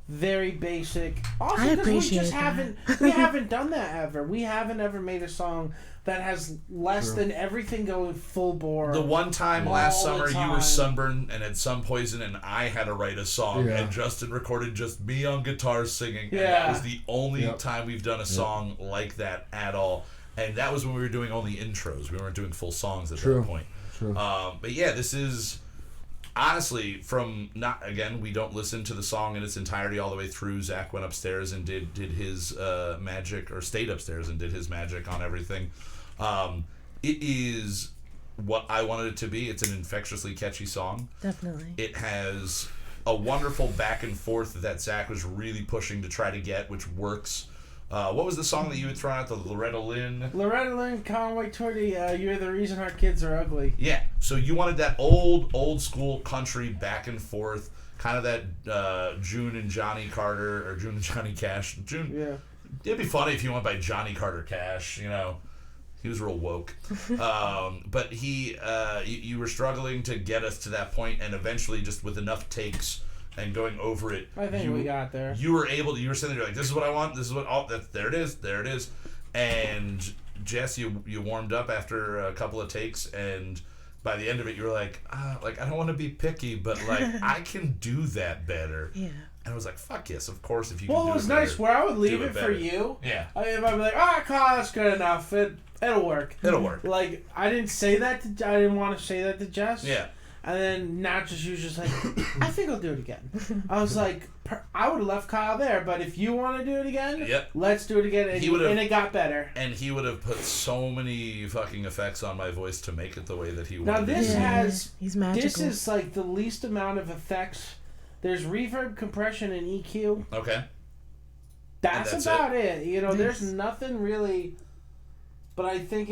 very basic. Also, I because appreciate we haven't done that ever. We haven't ever made a song that has less than everything going full bore. The one time last summer you were sunburned and had sun poison, and I had to write a song, and Justin recorded just me on guitar singing, and that was the only time we've done a song like that at all. And that was when we were doing only intros. We weren't doing full songs at that point. But yeah, this is honestly we don't listen to the song in its entirety all the way through. Zach went upstairs and did his magic, or stayed upstairs and did his magic on everything. It is what I wanted it to be. It's an infectiously catchy song. Definitely. It has a wonderful back and forth that Zach was really pushing to try to get, which works. What was the song that you had thrown out? The Loretta Lynn? Loretta Lynn, Conway Twitty, You're the Reason Our Kids Are Ugly. Yeah. So you wanted that old school country back and forth, kind of that June and Johnny Carter, or June and Johnny Cash. Yeah. It'd be funny if you went by Johnny Carter Cash, you know. He was real woke. But you were struggling to get us to that point, and eventually just with enough takes and going over it, I think we got there. You were sitting there like, this is what I want, this is what, there it is. And Jess, you warmed up after a couple of takes, and by the end of it, you were like, I don't want to be picky, but like, I can do that better. Yeah. And I was like, fuck yes, of course, if you can do it better. Well, it was nice where I would leave it for you. Yeah. I'd be like, Kyle, that's good enough. It'll work. It'll work. Like, I didn't want to say that to Jess. Yeah. And then Natchez, she was just like, I think I'll do it again. I was like, I would have left Kyle there, but if you want to do it again, let's do it again. And it got better. And he would have put so many fucking effects on my voice to make it the way that he wanted. Now this he's magical. This is like the least amount of effects. There's reverb, compression, and EQ. Okay. That's about it. You know, there's nothing really, but I think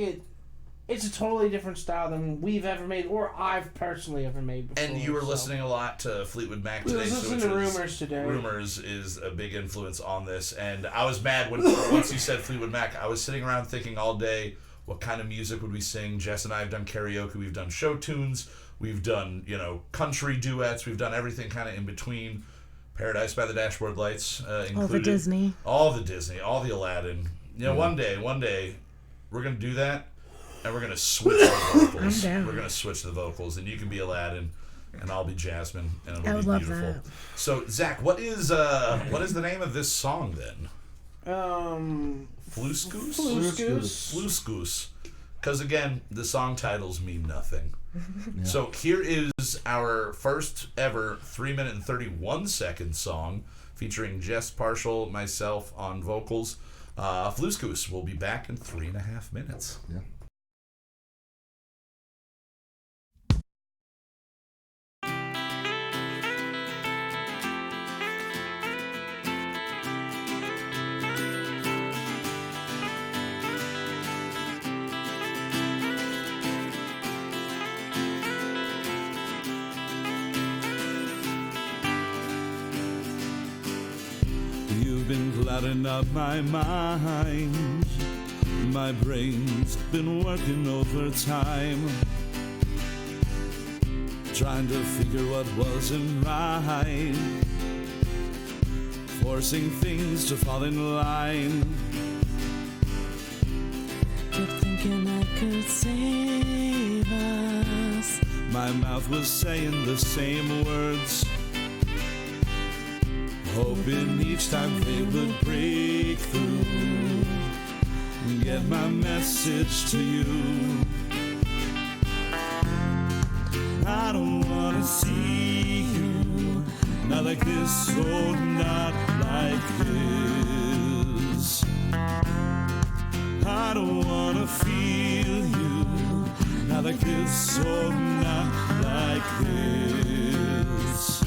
it's a totally different style than we've ever made, or I've personally ever made before. And you were listening a lot to Fleetwood Mac today. We were listening to Rumors today. Rumors is a big influence on this, and I was mad when once you said Fleetwood Mac. I was sitting around thinking all day, what kind of music would we sing? Jess and I have done karaoke. We've done show tunes. We've done, country duets. We've done everything kind of in between. Paradise by the Dashboard Lights included. All the Disney. All the Disney. All the Aladdin. One day, we're going to do that. And we're going to switch the vocals. We're going to switch the vocals. And you can be Aladdin, and I'll be Jasmine, and it'll be beautiful. That. So, Zach, what is the name of this song, then? Floosgoose? Floosgoose. Because, again, the song titles mean nothing. Yeah. So, here is our first ever 3-minute and 31-second song featuring Jess Parshall, myself on vocals. Floosgoose. We'll be back in 3.5 minutes. Yeah. clouding up my mind. My brain's been working overtime, trying to figure what wasn't right, forcing things to fall in line. Kept thinking I could save us. My mouth was saying the same words, hoping each time they would break through, get my message to you. I don't wanna see you, not like this, oh, not like this. I don't wanna feel you, not like this, oh, not like this.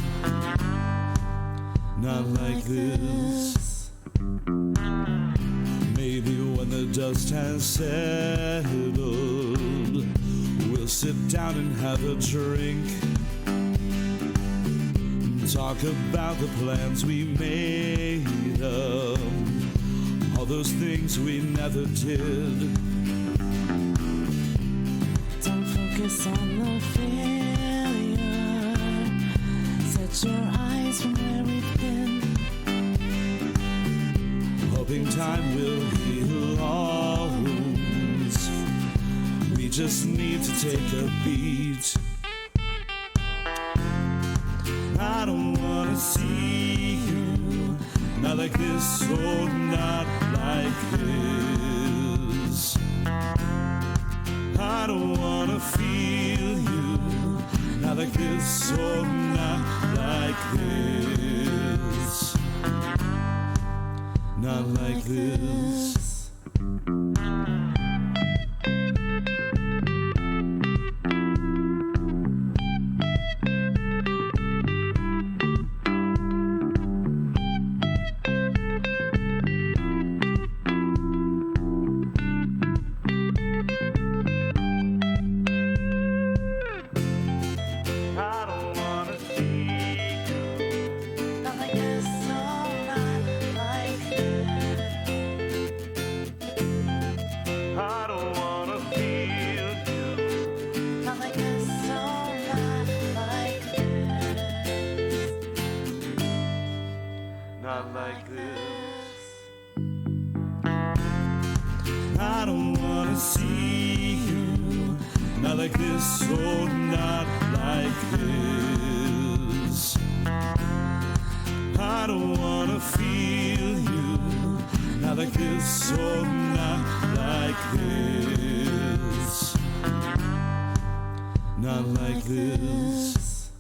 Not like this. Maybe when the dust has settled, we'll sit down and have a drink, talk about the plans we made up, all those things we never did. Don't focus on the failure. Set your eyes from where we've been. Hoping time will heal all wounds. We just need to take a beat. I don't wanna see you, not like this, oh, not like this. I don't wanna feel you, not like this, oh, not like this. Not like this. Not like this, oh, not like this. I don't wanna feel you. Not like this, oh, not like this. Not like this. I don't wanna see you, not like this, oh, not like this. I don't wanna feel you, not like this, oh, not like this. Not like this.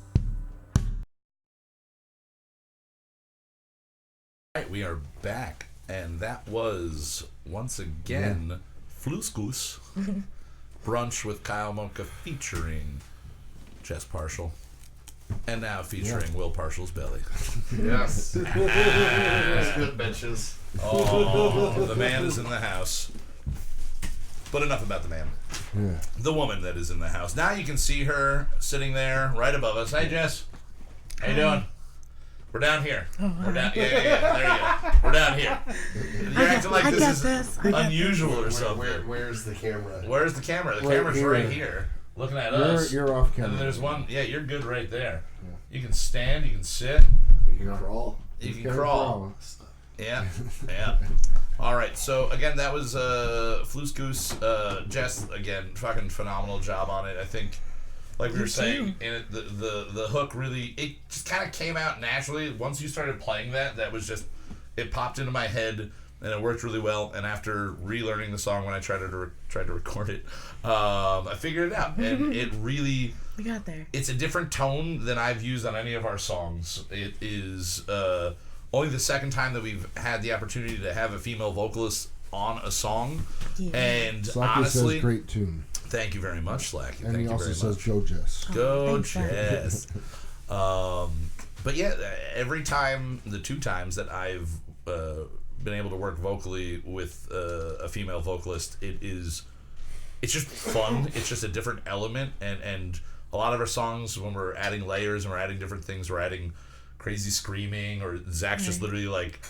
All right, we are back, and that was once again Fluskus Brunch with Kyle Moucha featuring Jess Parshall, and now featuring Will Parshall's belly. Yes. That's good, bitches. Oh, the man is in the house. But enough about the man. Yeah. The woman that is in the house. Now you can see her sitting there right above us. Hey, Jess. How you doing? We're down here. We're down. Yeah. There you go. We're down here. You're acting like this is unusual or something. Where's the camera? Where's the camera? The camera's right here, looking at us. You're off camera. And then there's one. Yeah, you're good right there. Yeah. You can stand. You can sit. You can crawl. You can crawl. Yeah. All right. So again, that was Fluskus. Jess, again, fucking phenomenal job on it. I think, like we were saying, and the hook really, it just kind of came out naturally. Once you started playing that was just, it popped into my head and it worked really well. And after relearning the song when I tried to record it, I figured it out, and it really, We got there. it's a different tone than I've used on any of our songs. It is only the second time that we've had the opportunity to have a female vocalist on a song, and Slacky honestly, says great tune. Thank you very much, Slacky. And Thank he you also very says much. Joe Jess. Go thanks, Slacky. Jess. But yeah, every time, the two times that I've been able to work vocally with a female vocalist, it's just fun. It's just a different element, and a lot of our songs, when we're adding layers and we're adding different things, we're adding crazy screaming, or Zach's just literally like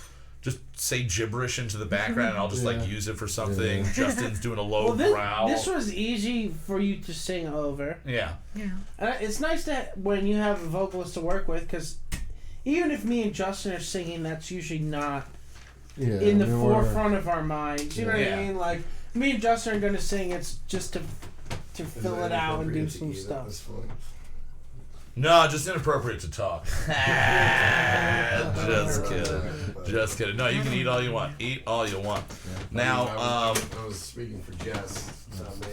just say gibberish into the background, and I'll just like use it for something. Justin's doing a low this, growl. This was easy for you to sing over. Yeah. It's nice that when you have a vocalist to work with, because even if me and Justin are singing, that's usually not in the forefront of our minds. You know what I mean? Like, me and Justin are going to sing, it's just to fill it out and do some stuff. No, just inappropriate to talk. Just kidding. No, you can eat all you want. Eat all you want. Now, I was speaking for Jess. Not me.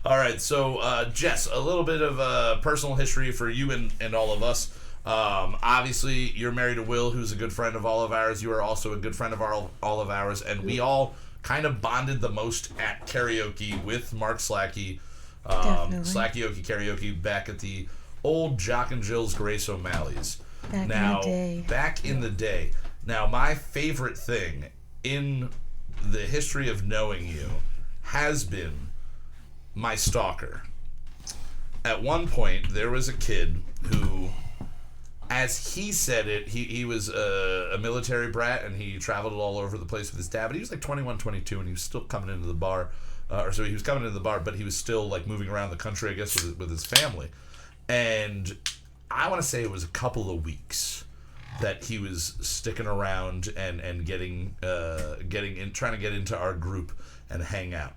All right, so Jess, a little bit of personal history for you and all of us. Obviously, you're married to Will, who's a good friend of all of ours. You are also a good friend of all of ours, and we all kind of bonded the most at karaoke with Mark Slacky. Slackyoke karaoke back at the old Jock and Jill's Grace O'Malley's. Back in the day. Now, my favorite thing in the history of knowing you has been my stalker. At one point, there was a kid who, as he said it, he was a military brat, and he traveled all over the place with his dad, but he was like 21, 22, and he was still coming into the bar. So he was coming into the bar, but he was still like moving around the country, I guess, with his family. And I want to say it was a couple of weeks that he was sticking around and getting in, trying to get into our group and hang out.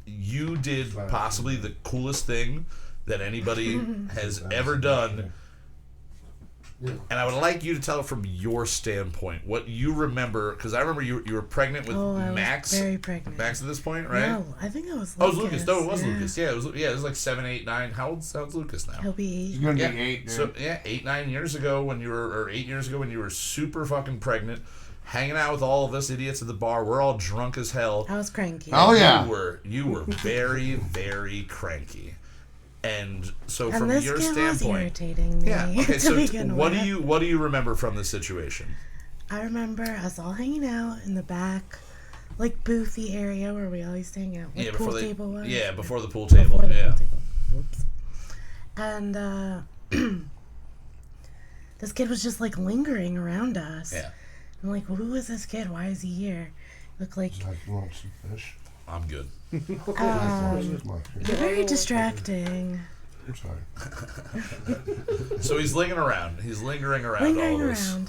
You did possibly the coolest thing that anybody has ever done. Yeah. And I would like you to tell it from your standpoint, what you remember, because I remember you were pregnant with Max. I was very pregnant. Max at this point, right? No, I think I was Lucas. Oh, it was Lucas. No, it was Lucas. Yeah, it was like 7, 8, 9. How old's Lucas now? He'll be 8. He's going to be 8, dude. So, 8, 9 years ago when you were, or 8 years ago when you were super fucking pregnant, hanging out with all of us idiots at the bar. We're all drunk as hell. I was cranky. Oh, yeah. You were very, very cranky. And so from this your kid standpoint, was irritating me. Yeah. Okay. So what with. do you remember from this situation? I remember us all hanging out in the back, like boothie area where we always hang out. Where the pool table was. Yeah, before the pool table. Pool table. Whoops. And this kid was just like lingering around us. Yeah. I'm like, well, who is this kid? Why is he here? Look like. Would you like some fish? I'm good. Very distracting. I'm sorry. So he's lingering around. He's lingering around all of us.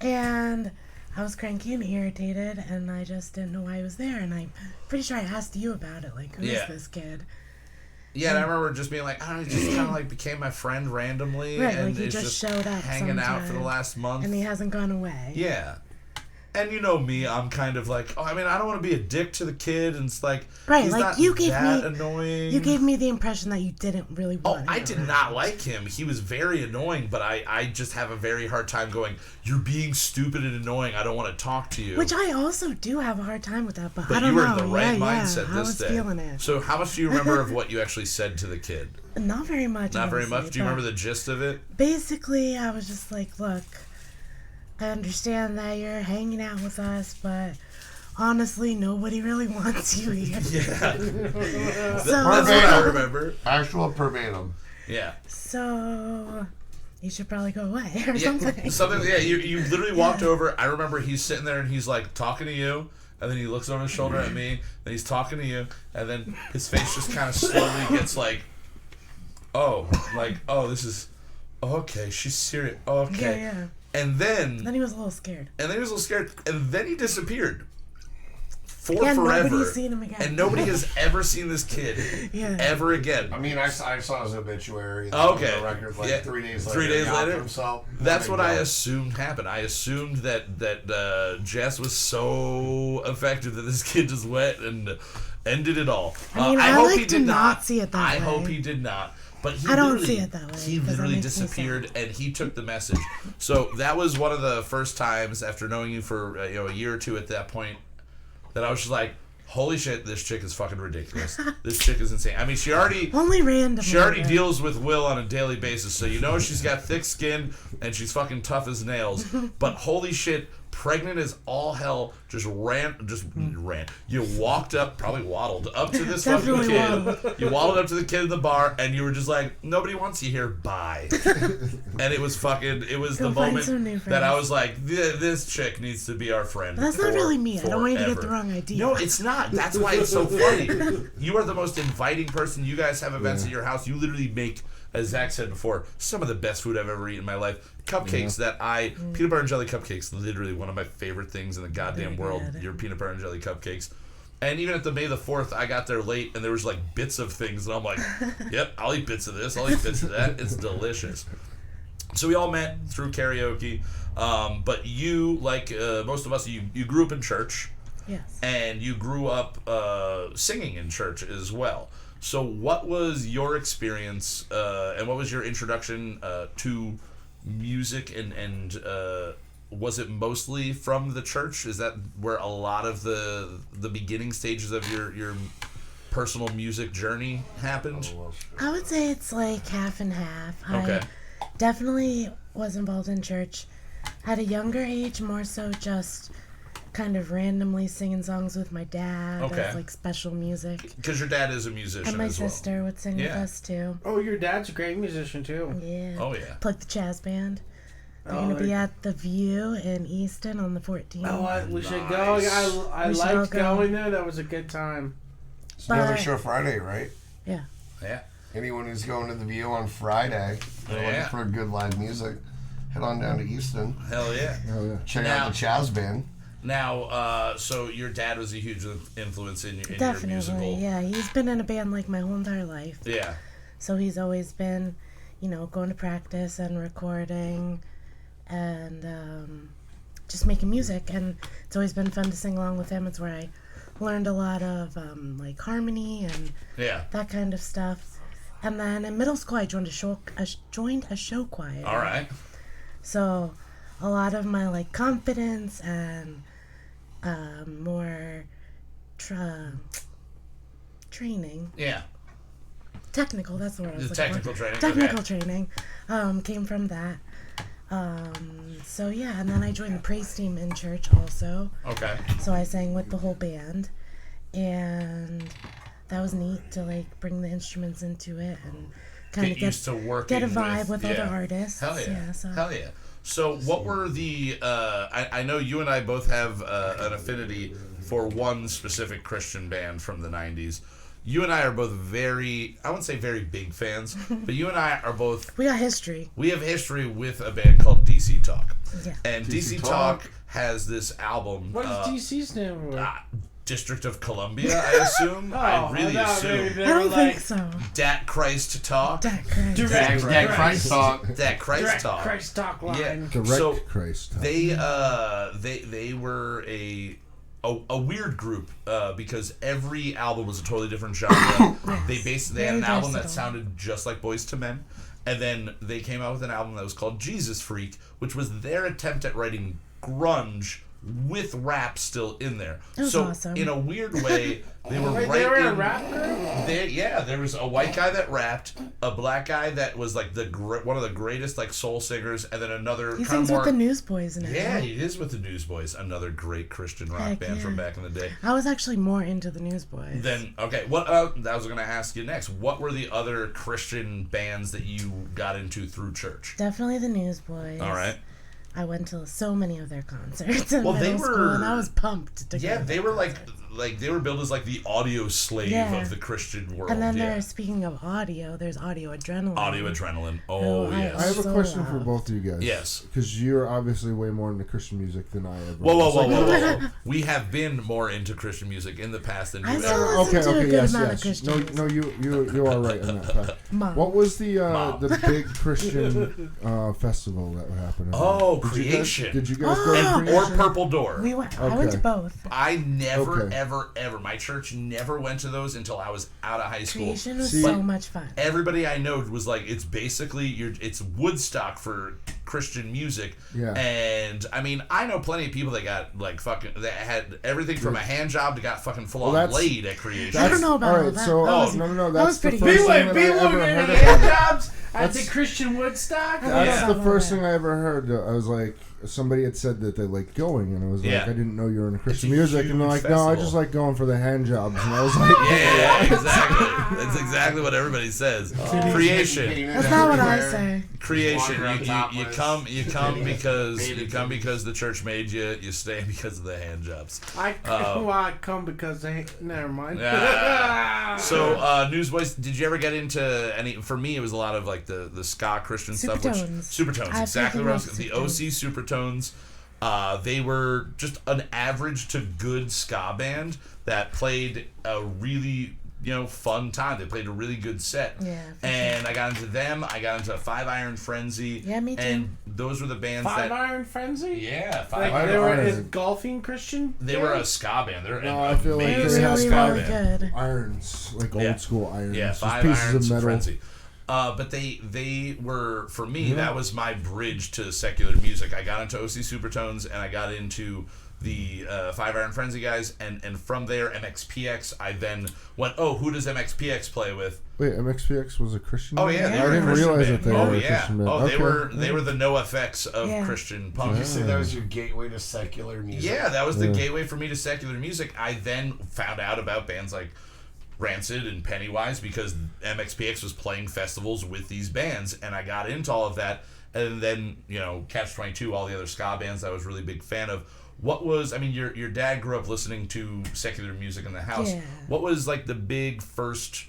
And I was cranky and irritated, and I just didn't know why he was there. And I'm pretty sure I asked you about it. Like, who is this kid? Yeah, and I remember just being like, I don't know, he just kind of like became my friend randomly. Right, and like he just showed up hanging out for the last month. And he hasn't gone away. Yeah. And you know me, I'm kind of like, I don't want to be a dick to the kid, and it's like, right, he's like not you gave that me annoying. You gave me the impression that you didn't really want him. I did not like him. He was very annoying, but I just have a very hard time going, you're being stupid and annoying. I don't want to talk to you. Which I also do have a hard time with that, but I don't know. But you were in the right mindset I was this day. Feeling it. So how much do you remember of what you actually said to the kid? Not very much. Not very much? Do you remember the gist of it? Basically, I was just like, look, I understand that you're hanging out with us, but honestly, nobody really wants you here. Yeah. So, that's what I remember. Actual verbatim. Yeah. So you should probably go away or something. Yeah, you literally walked over. I remember he's sitting there and he's like talking to you, and then he looks over his shoulder at me, and he's talking to you, and then his face just kind of slowly gets like, this is, okay, she's serious. Okay. Yeah. And then he was a little scared. And then he disappeared. Forever. Nobody's seen him again. And nobody has ever seen this kid ever again. I mean, I saw his obituary. Okay. On the record, 3 days later. 3 days later? Himself. That's what I assumed happened. I assumed that Jess was so effective that this kid just went and ended it all. I hope like he to did not see it that way. I hope he did not. But I don't see it that way. He literally disappeared, and he took the message. So that was one of the first times after knowing you for a year or two at that point that I was just like, holy shit, this chick is fucking ridiculous. This chick is insane. I mean, she already deals with Will on a daily basis, so you know she's got thick skin and she's fucking tough as nails. But holy shit, pregnant as all hell, just ran. You walked up, probably waddled up to this fucking kid. You waddled up to the kid in the bar, and you were just like, nobody wants you here, bye. And it was the moment that I was like, this chick needs to be our friend. But that's not really me. I don't want you to get the wrong idea. No, it's not. That's why it's so funny. You are the most inviting person. You guys have events at your house. You literally make, as Zach said before, some of the best food I've ever eaten in my life. Cupcakes peanut butter and jelly cupcakes, literally one of my favorite things in the goddamn world. Your peanut butter and jelly cupcakes. And even at the May the 4th, I got there late, and there was like bits of things, and I'm like, yep, I'll eat bits of this, I'll eat bits of that. It's delicious. So we all met through karaoke, but you, like most of us, you grew up in church. Yes. And you grew up singing in church as well. So what was your experience and what was your introduction to music and was it mostly from the church? Is that where a lot of the beginning stages of your personal music journey happened? I would say it's like half and half. Okay. I definitely was involved in church at a younger age, more so just kind of randomly singing songs with my dad. Okay. As like special music. Because your dad is a musician and my as well. sister would sing with us too. Oh, your dad's a great musician too. Yeah. Oh yeah. Like the jazz band. They're going to be at the View in Easton on the 14th. Oh, we should go. I liked going there. That was a good time. It's another show Friday, right? Yeah. Yeah. Anyone who's going to the View on Friday, they're looking for good live music, head on down to Easton. Hell yeah. Check out the jazz band. Now, so your dad was a huge influence in your musical. Definitely, yeah. He's been in a band like my whole entire life. Yeah. So he's always been, going to practice and recording and just making music. And it's always been fun to sing along with him. It's where I learned a lot of like harmony and that kind of stuff. And then in middle school, I joined a show choir. All right. So a lot of my like confidence and more training. Yeah. Technical, that's the word I was looking technical for. training. Technical training came from that. So yeah, and then I joined the praise team in church also. Okay. So I sang with the whole band, and that was neat to like bring the instruments into it and kind of get a vibe with other artists. Hell yeah. Hell yeah. So Just, what were the, I know you and I both have an affinity for one specific Christian band from the 90s. You and I are both very, I wouldn't say very big fans, but you and I are both... We got history. We have history with a band called DC Talk. Yeah. And DC Talk has this album... What does DC stand for? District of Columbia, I assume. I really assume. I don't think so. Dat Christ Talk. Dat Christ. Dat Christ Talk. Dat Christ Talk. Christ Talk line. Yeah. Direct Christ Talk. They were a weird group because every album was a totally different genre. They had an album that sounded just like Boyz II Men, and then they came out with an album that was called Jesus Freak, which was their attempt at writing grunge with rap still in there. That was awesome. In a weird way, they were right They were in a rap group? there was a white guy that rapped, a black guy that was like one of the greatest like soul singers, and then another He kind of sings more with the Newsboys now. Yeah, he is with the Newsboys, another great Christian rock band from back in the day. I was actually more into the Newsboys. Then what I was going to ask you next. What were the other Christian bands that you got into through church? Definitely the Newsboys. All right. I went to so many of their concerts in they middle were, school, and I was pumped to go. They were like they were billed as like the audio slave of the Christian world. And then there's, speaking of audio, there's Audio Adrenaline. Audio Adrenaline. Oh, yes. I have a question for both of you guys. Yes. Because you're obviously way more into Christian music than I ever was. Whoa. We have been more into Christian music in the past than you ever. Okay, yes. No, you are right on that fact. What was the big Christian festival that happened? Oh, Creation. Did you guys go to Creation? Or Purple Door? I went to both. I never, ever. My church never went to those until I was out of high school. Creation was so much fun. Everybody I know was like, it's basically it's Woodstock for Christian music. Yeah. And I mean, I know plenty of people that got like fucking that had everything from a hand job to got fucking full on laid at Creation. I don't know about all that. So no, that's the first thing that I ever heard about hand jobs at the Christian Woodstock. That's the first thing I ever heard. I was like, somebody had said that they liked going, and I was like, I didn't know you were into Christian music, and they're like, no, I just like going for the hand jobs, and I was like, yeah, exactly. That's exactly what everybody says. Creation. That's not what I say. Creation. You come because the church made you. You stay because of the hand jobs. I come because they. Never mind. So, Newsboys, did you ever get into any? For me, it was a lot of like the ska Christian Supertones. stuff. Supertones, exactly what I was. The OC Supertones. They were just an average to good ska band that played a really fun time. They played a really good set. Yeah. And sure. I got into them. I got into Five Iron Frenzy. Yeah, me too. And those were the bands Five Iron Frenzy? Yeah, Five Iron. They were a golfing Christian? They were a ska band. They're I feel like they have really good irons, like old school irons. Yeah, Five Irons Frenzy. But they were, for me, that was my bridge to secular music. I got into OC Supertones, and I got into the Five Iron Frenzy guys, and from there, MXPX, I then went, who does MXPX play with? Wait, MXPX was a Christian band? band? They I didn't realize that they were a Christian band. They were the NoFX of Christian punk. Did you say that was your gateway to secular music? Yeah, that was the gateway for me to secular music. I then found out about bands like Rancid and Pennywise because MXPX was playing festivals with these bands, and I got into all of that. And then, Catch-22, all the other ska bands I was really big fan of. What was, your dad grew up listening to secular music in the house. Yeah. What was like the big first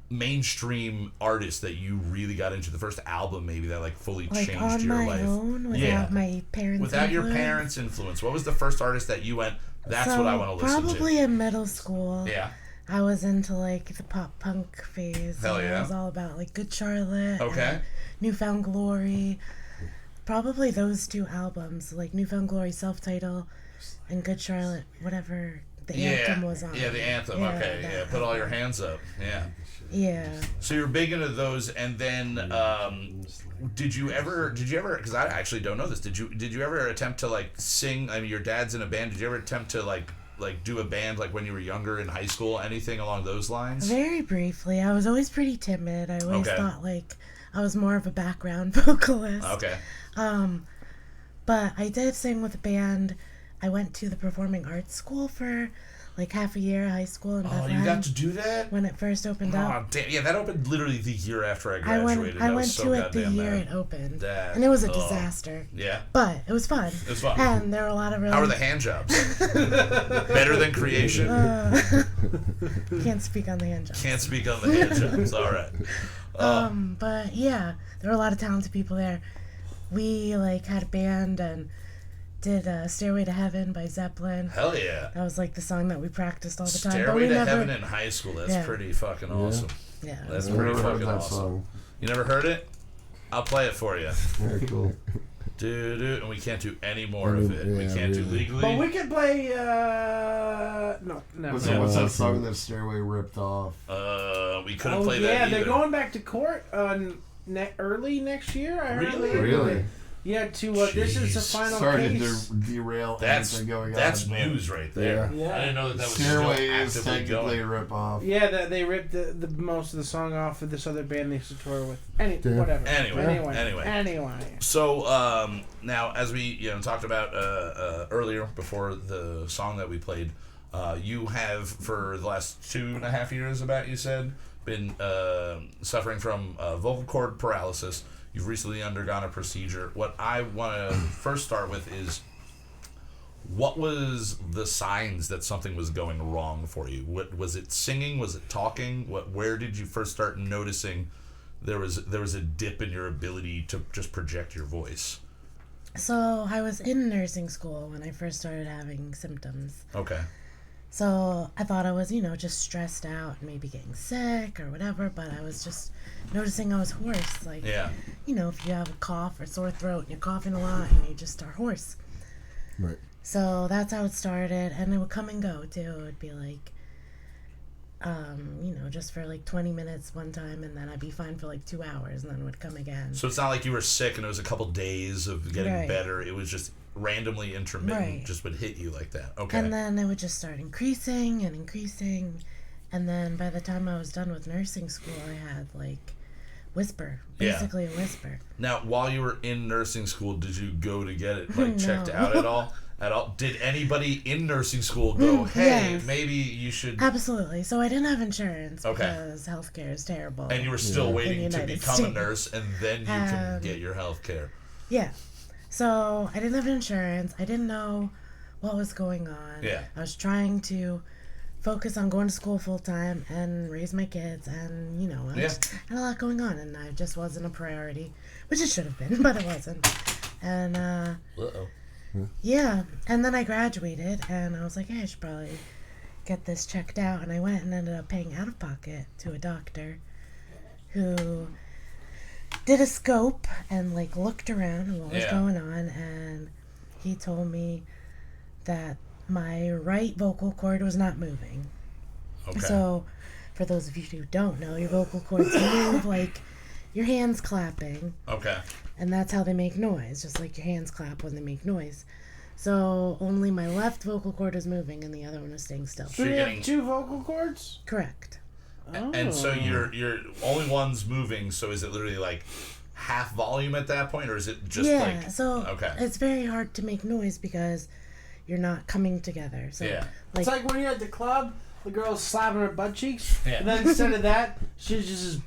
mainstream artist that you really got into? The first album maybe that like fully changed your life? Own, without my parents' Without your parents' influence. What was the first artist that you went, that's what I want to listen to? Probably in middle school. Yeah. I was into like the pop punk phase. Hell yeah. It was all about like Good Charlotte. Okay. Newfound Glory. Probably those two albums, like Newfound Glory self-title and Good Charlotte, whatever the anthem was on. Yeah, the anthem. Okay. Yeah. Put all your hands up. Yeah. Yeah. So you're big into those, and then did you ever? Because I actually don't know this. Did you ever attempt to like sing? Your dad's in a band. Did you ever attempt to like do a band like when you were younger in high school? Anything along those lines? Very briefly. I was always pretty timid. I always thought like I was more of a background vocalist. Okay. But I did sing with a band. I went to the performing arts school for like half a year, high school in Bethlehem. Oh, you got to do that? When it first opened up. Oh, damn. Yeah, that opened literally the year after I graduated. I went to it the year it opened. And it was a disaster. Yeah. But it was fun. It was fun. And there were a lot of really... How were the hand jobs? Better than Creation? Can't speak on the hand jobs. Can't speak on the hand jobs. All right. But yeah, there were a lot of talented people there. We like had a band and did Stairway to Heaven by Zeppelin. Hell yeah. That was like the song that we practiced all the time. Stairway to Heaven in high school. That's pretty fucking awesome. Yeah. That's pretty fucking awesome. Song. You never heard it? I'll play it for you. Very cool. And we can't do any more of it. We can't do legally. But we can play. No, never. What's that song that Stairway ripped off? We couldn't play that. Yeah, they're going back to court early next year. I heard. Really? Yeah, this is the final case. Sorry to derail that's going on. That's news right there. Yeah. I didn't know that was Stairway is actively technically going. a rip-off. Yeah, they ripped the most of the song off of this other band they used to tour with. Whatever. Anyway. So, now, as we talked about earlier, before the song that we played, you have, for the last 2.5 years, you said, been suffering from vocal cord paralysis. You've recently undergone a procedure. What I want to first start with is, what was the signs that something was going wrong for you? What was it? Singing? Was it talking? Where did you first start noticing there was a dip in your ability to just project your voice? So I was in nursing school when I first started having symptoms. Okay. So I thought I was, just stressed out, maybe getting sick or whatever, but I was just noticing I was hoarse. Like, if you have a cough or sore throat and you're coughing a lot and you just are hoarse. Right. So that's how it started, and it would come and go, too. It would be like, just for like 20 minutes one time, and then I'd be fine for like 2 hours, and then would come again. So it's not like you were sick and it was a couple days of getting better. It was just randomly intermittent, just would hit you like that. Okay. And then it would just start increasing and increasing, and then by the time I was done with nursing school, I had like basically a whisper. Now, while you were in nursing school, did you go to get it checked out at all? Did anybody in nursing school go, hey, maybe you should... Absolutely. So I didn't have insurance because healthcare is terrible. And you were still waiting to become a nurse, and then you can get your healthcare. Yeah. So I didn't have insurance. I didn't know what was going on. Yeah. I was trying to focus on going to school full time and raise my kids, and I had a lot going on, and I just wasn't a priority, which it should have been, but it wasn't. And and then I graduated, and I was like, hey, I should probably get this checked out, and I went and ended up paying out of pocket to a doctor who did a scope and like looked around and what was going on, and he told me that my right vocal cord was not moving. Okay. So, for those of you who don't know, your vocal cords move like your hands clapping. Okay. And that's how they make noise, just like your hands clap when they make noise. So, only my left vocal cord is moving and the other one is staying still. So you have 2 vocal cords? Correct. Oh. And so you're only one's moving, so is it literally like half volume at that point, or is it just it's very hard to make noise because you're not coming together. So it's like when you're at the club, the girl's slapping her butt cheeks, and then instead of that, she's just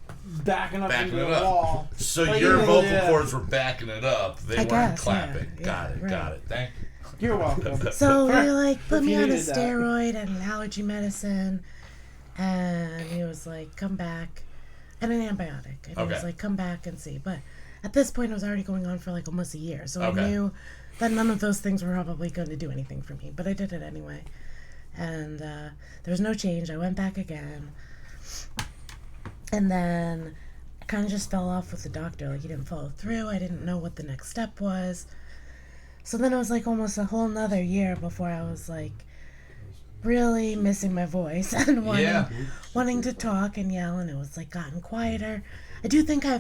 backing up into the wall. So like your vocal cords were backing it up. They weren't clapping. Got it. Thank you. You're welcome. So he like put me on a steroid and allergy medicine, and he was like, come back, and an antibiotic. And he was like, come back and see. But at this point, it was already going on for like almost a year. So I knew that none of those things were probably going to do anything for me, but I did it anyway. And there was no change. I went back again. And then I kind of just fell off with the doctor. Like, he didn't follow through. I didn't know what the next step was. So then it was like almost a whole nother year before I was like really missing my voice and wanting to talk and yell, and it was like gotten quieter. I do think I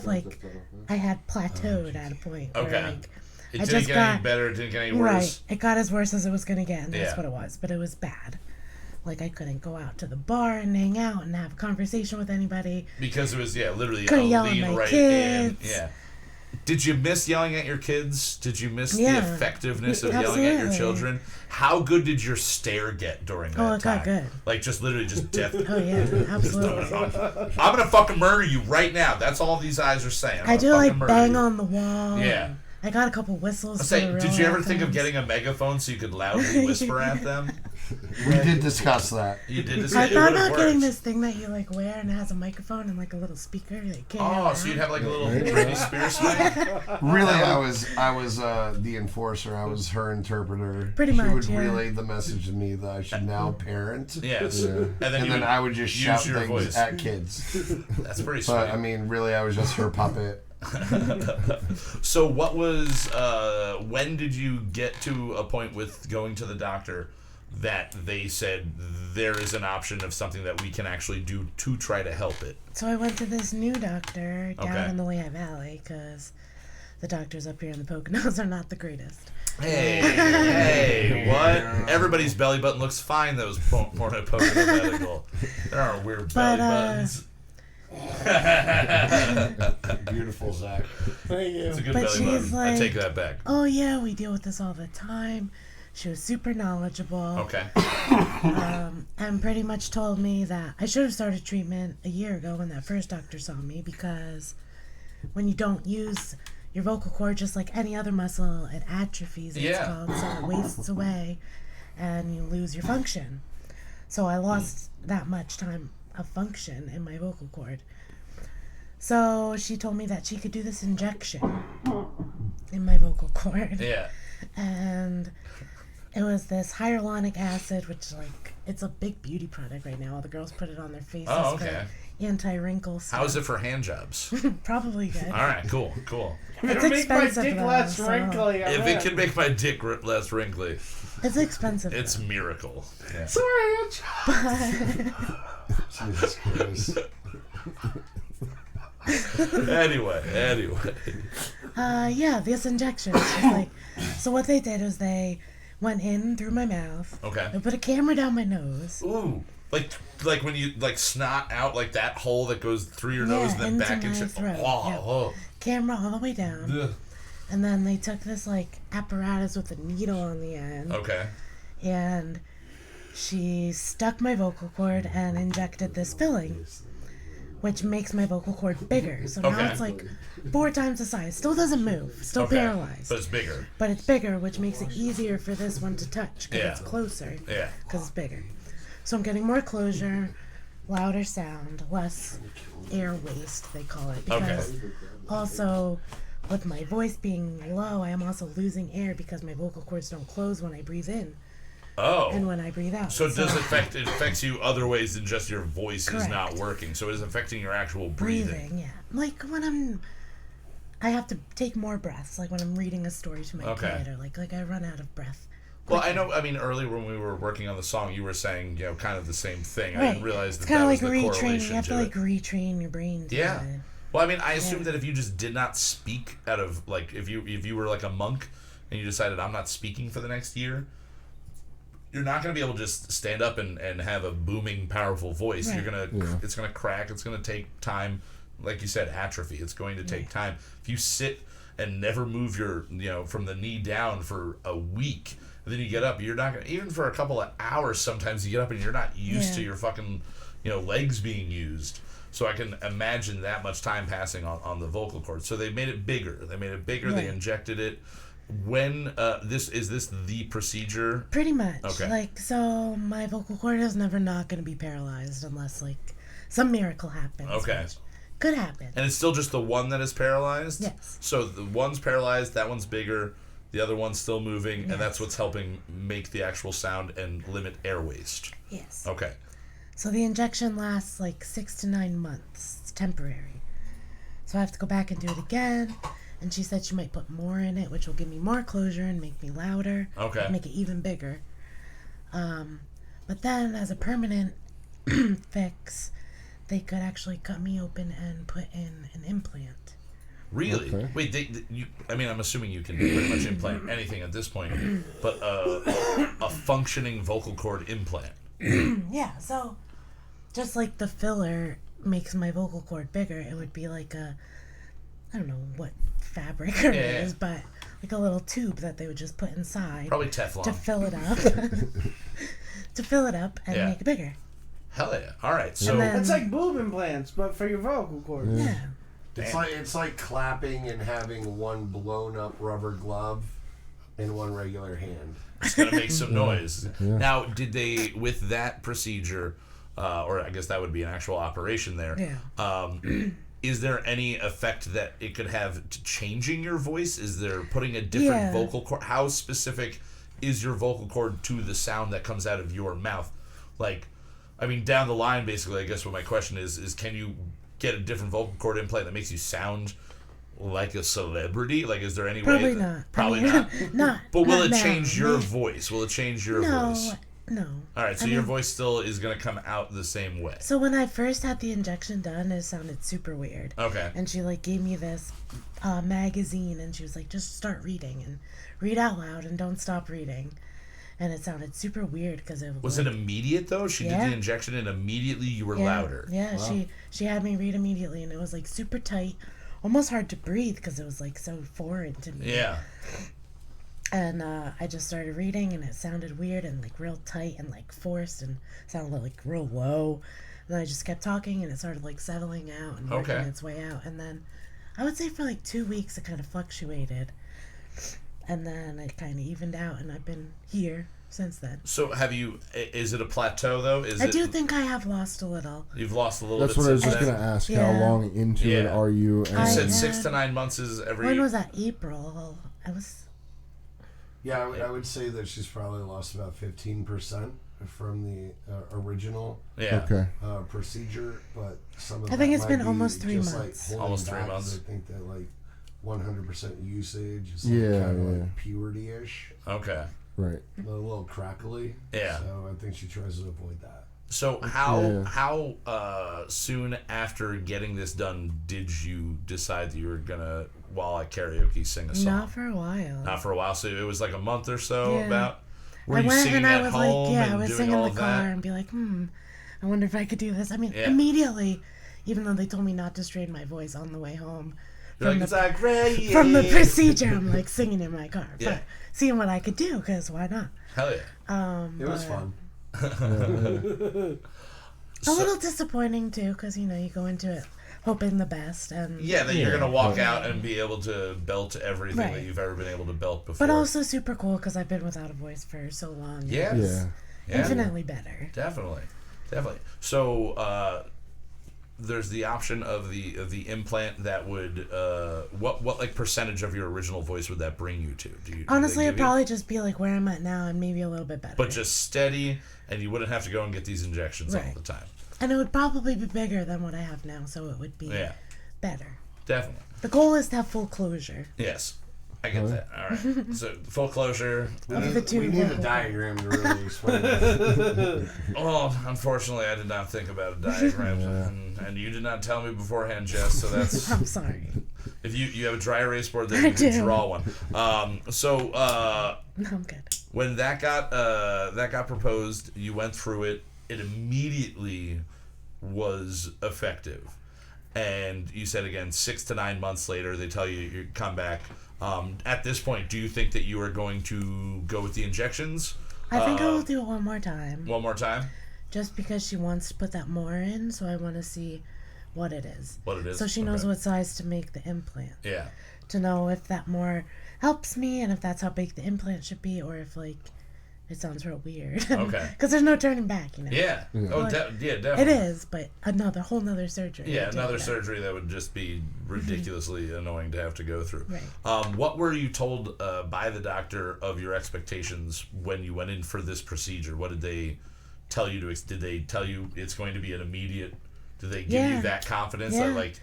had plateaued at a point where like it didn't get any better, it didn't get any worse. Right. It got as worse as it was going to get, and that's what it was. But it was bad. Like, I couldn't go out to the bar and hang out and have a conversation with anybody. Because it was, literally couldn't yell at my kids. In. Yeah. Did you miss yelling at your kids? Did you miss the effectiveness of yelling at your children? How good did your stare get during that time? Oh, it got good. Like, just literally just death. Oh, yeah, absolutely. I'm going to fucking murder you right now. That's all these eyes are saying. I do, like, bang on the wall. Yeah. I got a couple whistles. Did you ever think of getting a megaphone so you could loudly whisper at them? We did discuss that. You did discuss. I thought about getting this thing that you like wear and it has a microphone and like a little speaker. So you'd have like a little Britney Spears thing. Really, I was the enforcer. I was her interpreter. Pretty much. She would relay the message to me that I should now parent. Yes. Yeah. And then I would just shout things voice at kids. That's pretty sweet. But I mean, really, I was just her puppet. So what was when did you get to a point with going to the doctor that they said there is an option of something that we can actually do to try to help it? So I went to this new doctor down in the Lehigh Valley because the doctors up here in the Poconos are not the greatest. Hey, what? Everybody's belly button looks fine. Those Pocono Medical. There are weird belly buttons. Beautiful, Zach. Thank you. It's a good belly button. I take that back. Oh yeah, we deal with this all the time. She was super knowledgeable. Okay. And pretty much told me that I should have started treatment a year ago when that first doctor saw me, because when you don't use your vocal cord just like any other muscle, it atrophies, it's called, so it wastes away and you lose your function. So I lost that much time of function in my vocal cord. So she told me that she could do this injection in my vocal cord. Yeah. And it was this hyaluronic acid, which like it's a big beauty product right now. All the girls put it on their faces. Oh, okay. For anti-wrinkles. How is it for hand jobs? Probably good. All right, cool. It's expensive make my dick less wrinkly. If it can make my dick less wrinkly. It's expensive. It's Miracle. Yeah. Sorry, Jesus Christ. Anyway. Yeah, this injection. Like, so what they did was they went in through my mouth. Okay. They put a camera down my nose. Ooh. Like when you snot out like that hole that goes through your nose and then into back my into throat. oh. Camera all the way down. Ugh. And then they took this like apparatus with a needle on the end. Okay. And she stuck my vocal cord and injected this filling, which makes my vocal cord bigger. So now it's like 4 times the size. Still doesn't move. Still paralyzed. But it's bigger. But it's bigger, which makes it easier for this one to touch because it's closer. Yeah. Because it's bigger. So I'm getting more closure, louder sound, less air waste, they call it. Because also, with my voice being low, I am also losing air because my vocal cords don't close when I breathe in. Oh. And when I breathe out. So it affects you other ways than just your voice is not working. So it is affecting your actual breathing. Yeah. Like when I have to take more breaths, like when I'm reading a story to my kid, or like I run out of breath. Well, I know. I mean, earlier when we were working on the song, you were saying, kind of the same thing. Right. I didn't realize that it's kind of was like the retraining. correlation. You have to like retrain your brain. Yeah. Well, I mean, I assume that if you just did not speak out of like if you were like a monk and you decided I'm not speaking for the next year, you're not going to be able to just stand up and have a booming, powerful voice. Right. It's gonna crack. It's gonna take time. Like you said, atrophy. It's going to take time. If you sit and never move your from the knee down for a week. And then you get up, you're not gonna, even for a couple of hours sometimes you get up and you're not used to your fucking, legs being used. So I can imagine that much time passing on the vocal cord. So they made it bigger. They injected it. When is this the procedure? Pretty much. Okay. Like, so my vocal cord is never not going to be paralyzed unless like some miracle happens. Okay. Could happen. And it's still just the one that is paralyzed? Yes. So the one's paralyzed, that one's bigger. The other one's still moving, and that's what's helping make the actual sound and limit air waste. Yes. Okay. So the injection lasts like 6 to 9 months. It's temporary. So I have to go back and do it again. And she said she might put more in it, which will give me more closure and make me louder. Okay. Make it even bigger. But then, as a permanent fix, they could actually cut me open and put in an implant. Really? Okay. Wait, I'm assuming you can pretty much implant anything at this point, but a functioning vocal cord implant. Yeah, so just like the filler makes my vocal cord bigger, it would be like I don't know what fabric it is, but like a little tube that they would just put inside. Probably Teflon. To fill it up. To fill it up and make it bigger. Hell yeah. All right, so... It's like boob implants, but for your vocal cords. Yeah. It's like clapping and having one blown up rubber glove and one regular hand. It's gonna make some noise. Yeah. Now, did they, with that procedure, or I guess that would be an actual operation there? Yeah. Is there any effect that it could have to changing your voice? Is there putting a different vocal cord? How specific is your vocal cord to the sound that comes out of your mouth? Like, I mean, down the line, basically, I guess what my question is can you get a different vocal cord implant that makes you sound like a celebrity? Like, is there any way? Probably not. Not. But will it change your voice? Will it change your voice? No. All right, so your voice still is going to come out the same way. So when I first had the injection done, it sounded super weird. Okay. And she like gave me this magazine, and she was like, just start reading and read out loud and don't stop reading. And it sounded super weird because it was it immediate though? She did the injection and immediately you were louder. Yeah, wow. She had me read immediately, and it was like super tight, almost hard to breathe because it was like so foreign to me. Yeah. And I just started reading, and it sounded weird and like real tight and like forced and sounded like real low. And then I just kept talking, and it started like settling out and working its way out. And then I would say for like 2 weeks it kind of fluctuated. And then it kind of evened out, and I've been here since then. So is it a plateau though? I do think I have lost a little. You've lost a little bit. That's what I was just going to ask. Yeah. How long into it are you? You said 6 to 9 months is every... When was that? April. Yeah, I would say that she's probably lost about 15% from the original procedure, but some of I think it's been almost 3 months. Like almost 3 months. I think that like 100% usage is kind of like puberty-ish. Okay. Right. A little crackly. Yeah. So I think she tries to avoid that. So how soon after getting this done did you decide that you were gonna, while at karaoke, sing a song? Not for a while. Not for a while. So it was like a month or so. Yeah. About. Were I you went singing and I at was home like, yeah, and I was doing singing in all the of car that? and be like, I wonder if I could do this. I mean, immediately, even though they told me not to strain my voice on the way home from the procedure, I'm like singing in my car, but seeing what I could do, because why not? Hell yeah. It was fun. A little disappointing too, because you go into it hoping the best, and that you're gonna walk out and be able to belt everything that you've ever been able to belt before. But also super cool because I've been without a voice for so long. Yes. Infinitely better. Definitely. So there's the option of the implant that would what like percentage of your original voice would that bring you to? Honestly, it'd probably just be like where I'm at now and maybe a little bit better. But just steady, and you wouldn't have to go and get these injections all the time. And it would probably be bigger than what I have now, so it would be better. Definitely. The goal is to have full closure. Yes. I get that. All right. So full closure. We need a diagram to really explain that. Oh, unfortunately, I did not think about a diagram, and you did not tell me beforehand, Jess. So that's. I'm sorry. If you have a dry erase board, then you can draw one. No, I'm good. When that got proposed, you went through it. It immediately was effective, and you said again 6 to 9 months later they tell you come back. At this point, do you think that you are going to go with the injections? I think I will do it one more time. One more time? Just because she wants to put that more in, so I want to see what it is. What it is. So she knows what size to make the implant. Yeah. To know if that more helps me and if that's how big the implant should be, or if it sounds real weird. Okay. Because there's no turning back, Yeah. Oh, definitely. It is, but whole nother surgery. Yeah, another surgery that would just be ridiculously annoying to have to go through. Right. What were you told by the doctor of your expectations when you went in for this procedure? What did they tell you to? Did they tell you it's going to be an immediate? Did they give you that confidence that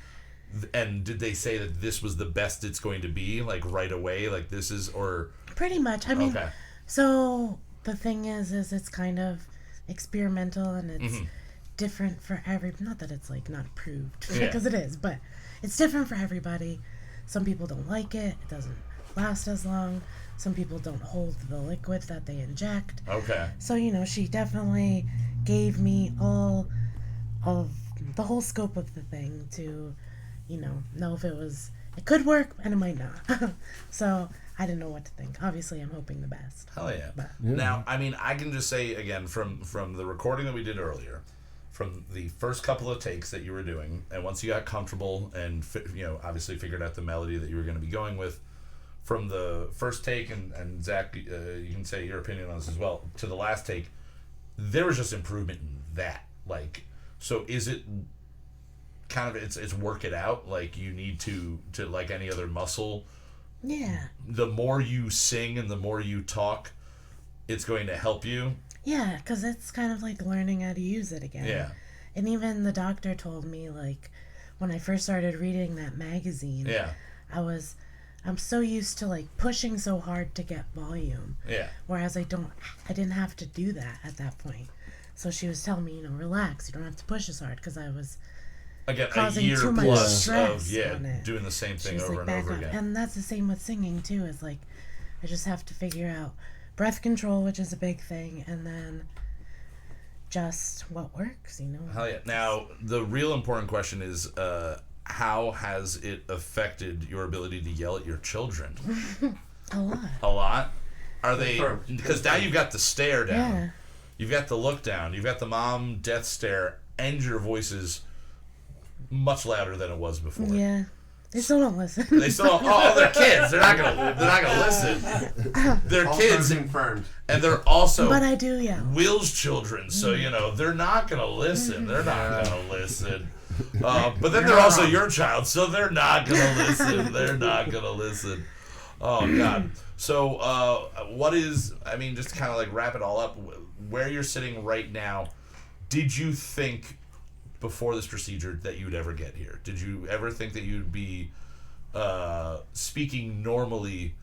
and did they say that this was the best it's going to be right away? This is or pretty much. I mean, so. The thing is it's kind of experimental and it's different for not that it's not proved because it is, but it's different for everybody. Some people don't like it. It doesn't last as long. Some people don't hold the liquid that they inject. Okay. So, she definitely gave me all of the whole scope of the thing to, know if it could work and it might not. So I didn't know what to think. Obviously, I'm hoping the best. Hell yeah. Now, I mean, I can just say, again, from the recording that we did earlier, from the first couple of takes that you were doing, and once you got comfortable and, obviously figured out the melody that you were going to be going with, from the first take, and Zach, you can say your opinion on this as well, to the last take, there was just improvement in that. So is it kind of, it's work it out? You need to like any other muscle, yeah. The more you sing and the more you talk, it's going to help you. Yeah, because it's kind of like learning how to use it again. Yeah. And even the doctor told me, when I first started reading that magazine, I'm so used to, pushing so hard to get volume. Yeah. Whereas I didn't have to do that at that point. So she was telling me, relax, you don't have to push as hard, because I was... Again, causing a year too much plus stress of on it. doing the same thing She's over and over again. And that's the same with singing too. Is I just have to figure out breath control, which is a big thing, and then just what works. Hell yeah! Now the real important question is, how has it affected your ability to yell at your children? A lot. A lot. Are they? Because now you've got the stare down. Yeah. You've got the look down. You've got the mom death stare, and your voice is much louder than it was before. Yeah, they still don't listen. They still don't. Oh, they're kids. They're not gonna listen. They're kids, confirmed, and they're also. But I do, yeah. Will's children, so they're not gonna listen. They're not gonna listen. But then they're also your child, so they're not gonna listen. They're not gonna listen. Oh God. So, what is? I mean, just to kind of wrap it all up. Where you're sitting right now, did you think before this procedure that you'd ever get here? Did you ever think that you'd be speaking normally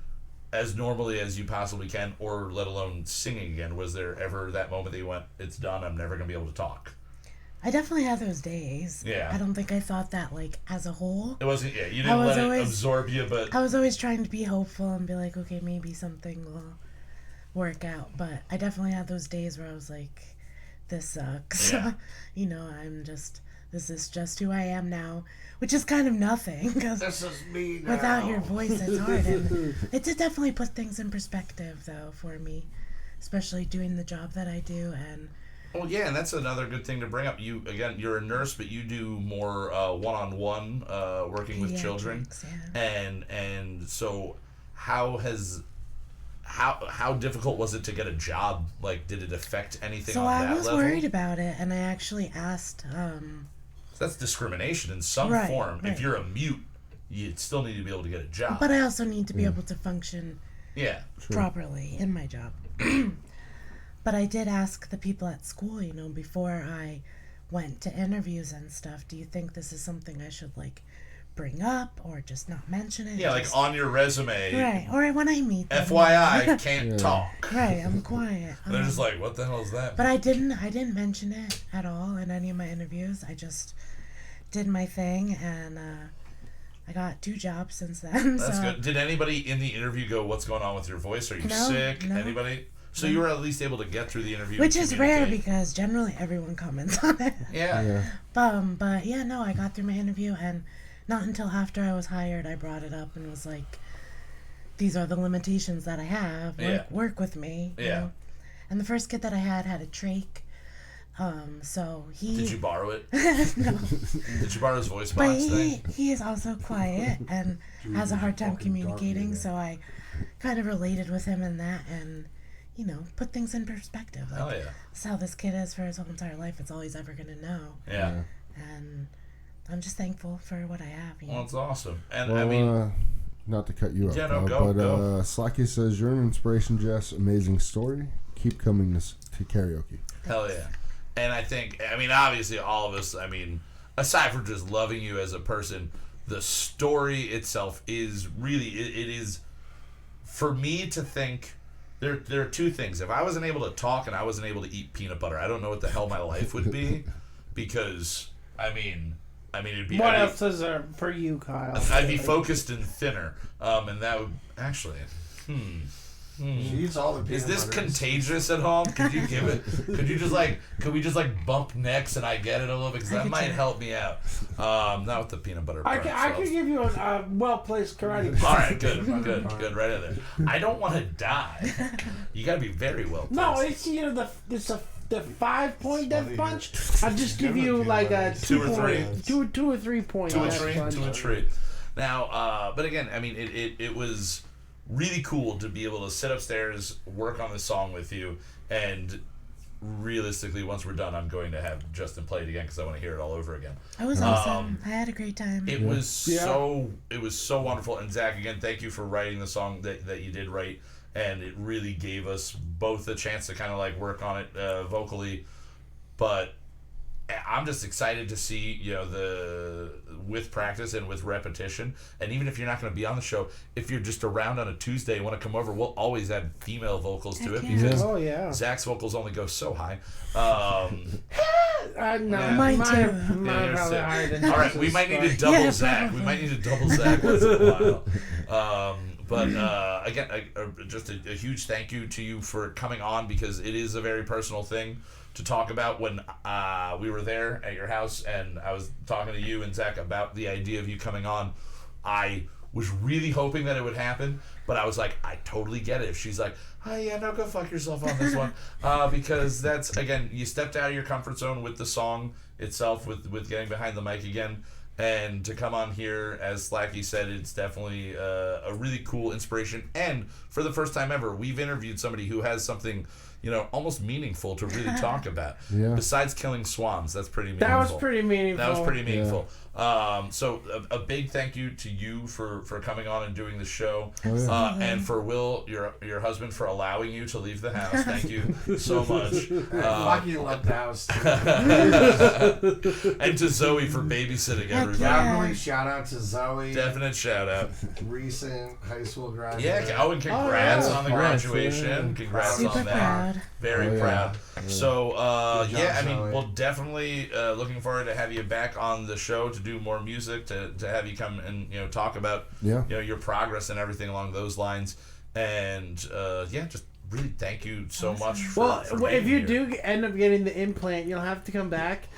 as normally as you possibly can, or let alone singing again? Was there ever that moment that you went, it's done, I'm never going to be able to talk? I definitely had those days. Yeah. I don't think I thought that, like, as a whole. It wasn't, you didn't let it absorb you, but... I was always trying to be hopeful and be like, okay, maybe something will work out. But I definitely had those days where I was like, this sucks. Yeah. This is just who I am now, which is kind of nothing, because without your voice, it's hard. And it did definitely put things in perspective, though, for me, especially doing the job that I do. And well, yeah, and that's another good thing to bring up. You're a nurse, but you do more one-on-one working with children. Yeah. And so how difficult was it to get a job? Like, did it affect anything on that level? So I was worried about it, and I actually asked... So that's discrimination in some form. Right. If you're a mute, you still need to be able to get a job. But I also need to be able to function properly in my job. But I did ask the people at school, before I went to interviews and stuff, do you think this is something I should, like, bring up or just not mention it? Yeah, like on your resume. Right, or when I meet them. FYI, can't talk. Right, I'm quiet. They're just like, what the hell is that? But I didn't mention it at all in any of my interviews. I just did my thing, and I got 2 jobs since then. That's good. Did anybody in the interview go, what's going on with your voice? Are you sick? No. Anybody? So you were at least able to get through the interview. Which is rare because generally everyone comments on it. Yeah. But yeah, no, I got through my interview, and not until after I was hired I brought it up and was like, these are the limitations that I have. Work with me. You know? And the first kid that I had a trach. So he... Did you borrow it? No. Did you borrow his voice box thing? He is also quiet and has a hard time communicating, so I kind of related with him in that, and put things in perspective. Like, this is how this kid is for his whole entire life. It's all he's ever going to know. Yeah. And I'm just thankful for what I have. Well, it's awesome. And well, I mean... not to cut you off. Yeah, no, go. Slacky says, you're an inspiration, Jess. Amazing story. Keep coming to karaoke. Hell yeah. And I think, obviously all of us, aside from just loving you as a person, the story itself is really, it is, for me to think... There are 2 things. If I wasn't able to talk and I wasn't able to eat peanut butter, I don't know what the hell my life would be. Because, it'd be... What else is there for you, Kyle? I'd be focused and thinner. And that would... Actually... She eats all the peanut Is this butter. contagious at home? Could you give it? Could we just bump necks and I get it a little bit? Because that might help me out. Not with the peanut butter part. I could give you a well-placed karate. All right, good, right in there. I don't want to die. You got to be very well placed. No, it's the 5-point death punch. I'll just give you like a 2 or 3. 2 or 3 point. 2 or 3. Now, but again, it was really cool to be able to sit upstairs, work on this song with you, and realistically, once we're done, I'm going to have Justin play it again because I want to hear it all over again. It was awesome. I had a great time. It was so wonderful. And Zach, again, thank you for writing the song that you did write, and it really gave us both a chance to kind of like work on it vocally, but I'm just excited to see, with practice and with repetition, and even if you're not going to be on the show, if you're just around on a Tuesday and want to come over, we'll always add female vocals to it because Zach's vocals only go so high. Mine too. All right, we might need to double Zach. We might need to double Zach once in a while. But again, just a huge thank you to you for coming on, because it is a very personal thing to talk about. When we were there at your house and I was talking to you and Zach about the idea of you coming on, I was really hoping that it would happen, but I was like, I totally get it. If she's like, oh yeah, no, go fuck yourself on this one, because that's, again, you stepped out of your comfort zone with the song itself, with getting behind the mic again, and to come on here, as Slacky said, it's definitely a really cool inspiration. And for the first time ever, we've interviewed somebody who has something almost meaningful to really talk about. Besides killing swans, that's pretty meaningful. That was pretty meaningful. So a big thank you to you for coming on and doing the show, and for Will, your husband, for allowing you to leave the house. Thank you so much. Lucky you left the house. And to Zoe for babysitting everybody. Definitely shout out to Zoe. Definite shout out. Recent high school graduate. Yeah. Oh, and congrats on the graduation. Congrats on that. Proud. Very proud. So job, we'll definitely looking forward to have you back on the show to do more music, to have you come and talk about your progress and everything along those lines, and just really thank you so much for if you here. do end up getting the implant, you'll have to come back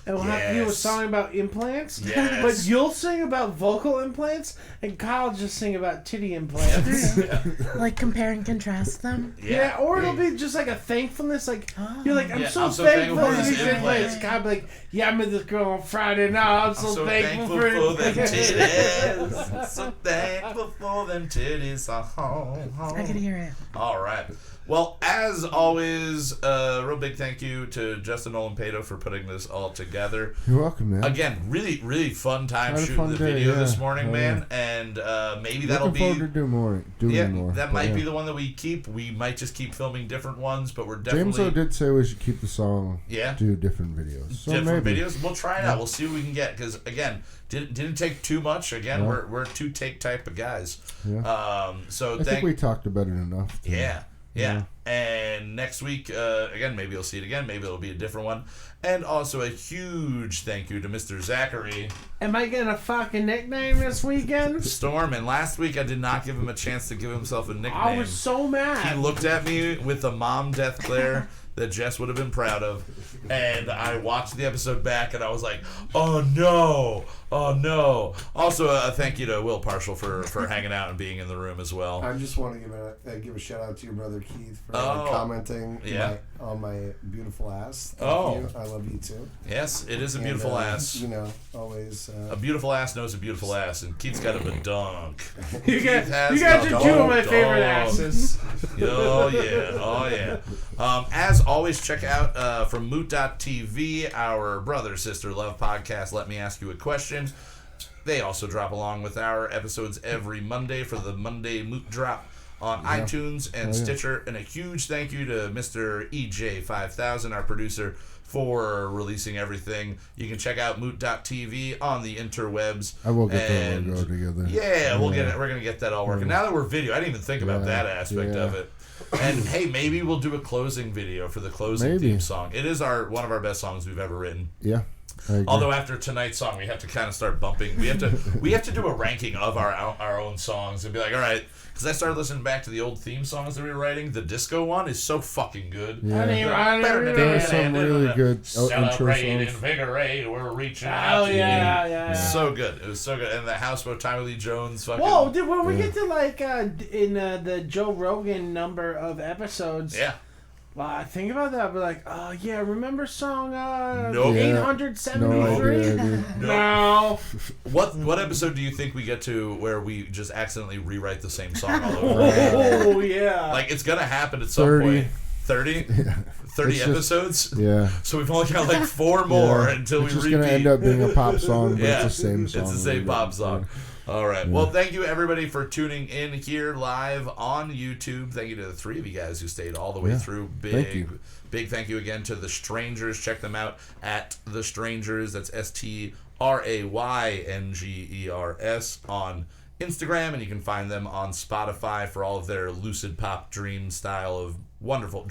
and we'll have to do a song about implants. Yes. But you'll sing about vocal implants and Kyle just sing about titty implants. Like compare and contrast them. Yeah, or it'll be just like a thankfulness, like you're like, I'm so thankful for these implants. Kyle be like, I met this girl on Friday. Now I'm so thankful for them titties. I'm so thankful for them titties. I can hear it. All right. Well, as always, real big thank you to Justin Olampato for putting this all together. You're welcome, man. Again, really, really fun time shooting the video this morning, man. And maybe that'll be... Looking forward to doing more. That might be the one that we keep. We might just keep filming different ones, but we're definitely... James do say we should keep the song. Do different videos. So different maybe. videos? We'll try it out. We'll see what we can get. Because, again, didn't take too much. Again, we're two take type of guys. Yeah. So I think we talked about it enough. Yeah. And next week, again, maybe you'll see it again. Maybe it'll be a different one. And also a huge thank you to Mr. Zachary. Am I getting a fucking nickname this weekend? Storm. And last week I did not give him a chance to give himself a nickname. I was so mad. He looked at me with a mom death glare that Jess would have been proud of. And I watched the episode back and I was like, oh no. Also, a thank you to Will Parshall for hanging out and being in the room as well. I just want to give a shout out to your brother Keith for commenting on my beautiful ass. Thank you. I love you too. Yes, it is a beautiful ass. Always. A beautiful ass knows a beautiful ass, and Keith's got a badunk. You guys are two of my favorite asses. Oh yeah. As always, check out from Moot.tv, our brother sister love podcast. Let me ask you a question. They also drop along with our episodes every Monday for the Monday Moot Drop on iTunes and Stitcher. And a huge thank you to Mr. EJ5000, our producer, for releasing everything. You can check out Moot.tv on the interwebs. I will get that logo together. Yeah, we'll get it. We're gonna get that all working. Now that we're video, I didn't even think about that aspect of it. And hey, maybe we'll do a closing video for the closing theme song. It is one of our best songs we've ever written. Yeah. Although after tonight's song, we have to kind of start bumping. We have to do a ranking of our own songs and be like, all right, because I started listening back to the old theme songs that we were writing. The disco one is so fucking good. Yeah. There are some really good intro Celebrate, songs. Invigorate, we're reaching out to you. Yeah. So good. It was so good. And the houseboat, Tommy Lee Jones. Fucking. Whoa, dude, when we get to like in the Joe Rogan number of episodes. Yeah. Well, I think about that, I'll be like, oh, yeah, remember song Nope. 873? No. What episode do you think we get to where we just accidentally rewrite the same song all over? Oh, yeah. Like, it's going to happen at some point. 30? Yeah. 30 episodes? Yeah. So we've only got like 4 more until we repeat. It's just going to end up being a pop song, but it's the same song. It's the same pop song. All right. Well, thank you, everybody, for tuning in here live on YouTube. Thank you to the 3 of you guys who stayed all the way through. Big thank you again to The Strangers. Check them out at The Strangers. That's STRAYNGERS on Instagram, and you can find them on Spotify for all of their lucid pop dream style of wonderful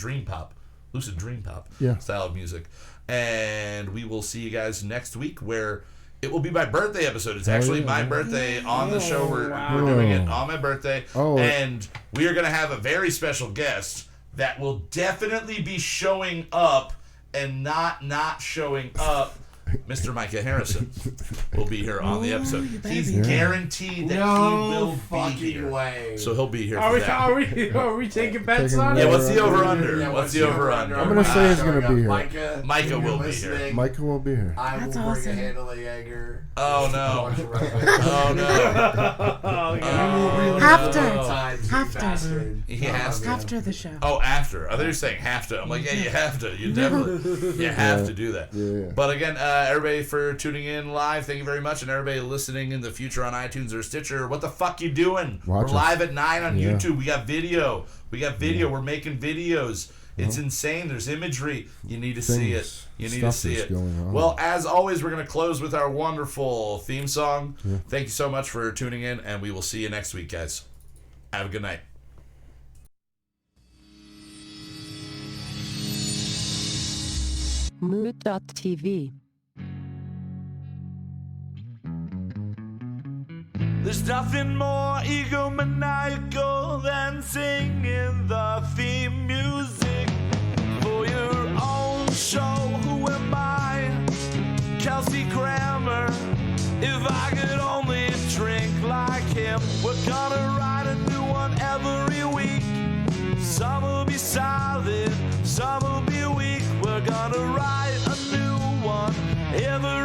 lucid dream pop style of music. And we will see you guys next week, where it will be my birthday episode. It's actually my birthday on the show. We're doing it on my birthday. And we are going to have a very special guest that will definitely be showing up and not showing up Mr. Micah Harrison will be here on the episode. He's guaranteed that he will be here. Way. So he'll be here. Are we taking bets on it? Yeah, what's the over-under? What's the over-under? I'm going to say he's going to be here. Micah will be here. Micah will be here. I will bring a handle of Jaeger. Oh, no. Oh, no. After the show. Oh, after. I thought you were saying have to. I'm like, yeah, you have to. You definitely have to do that. Yeah. But again, everybody for tuning in live, thank you very much. And everybody listening in the future on iTunes or Stitcher, what the fuck you doing? We're live at 9 on YouTube. We got video. We're making videos. It's insane. There's imagery. You need to see it. You need to see it. Well, as always, we're going to close with our wonderful theme song. Yeah. Thank you so much for tuning in, and we will see you next week, guys. Have a good night. Mood.tv. There's nothing more egomaniacal than singing the theme music for your own show. Who am I? Kelsey Grammer. If I could only drink like him, we're gonna write a new one every week. Some will be solid, some will be weak. We're gonna write a new one every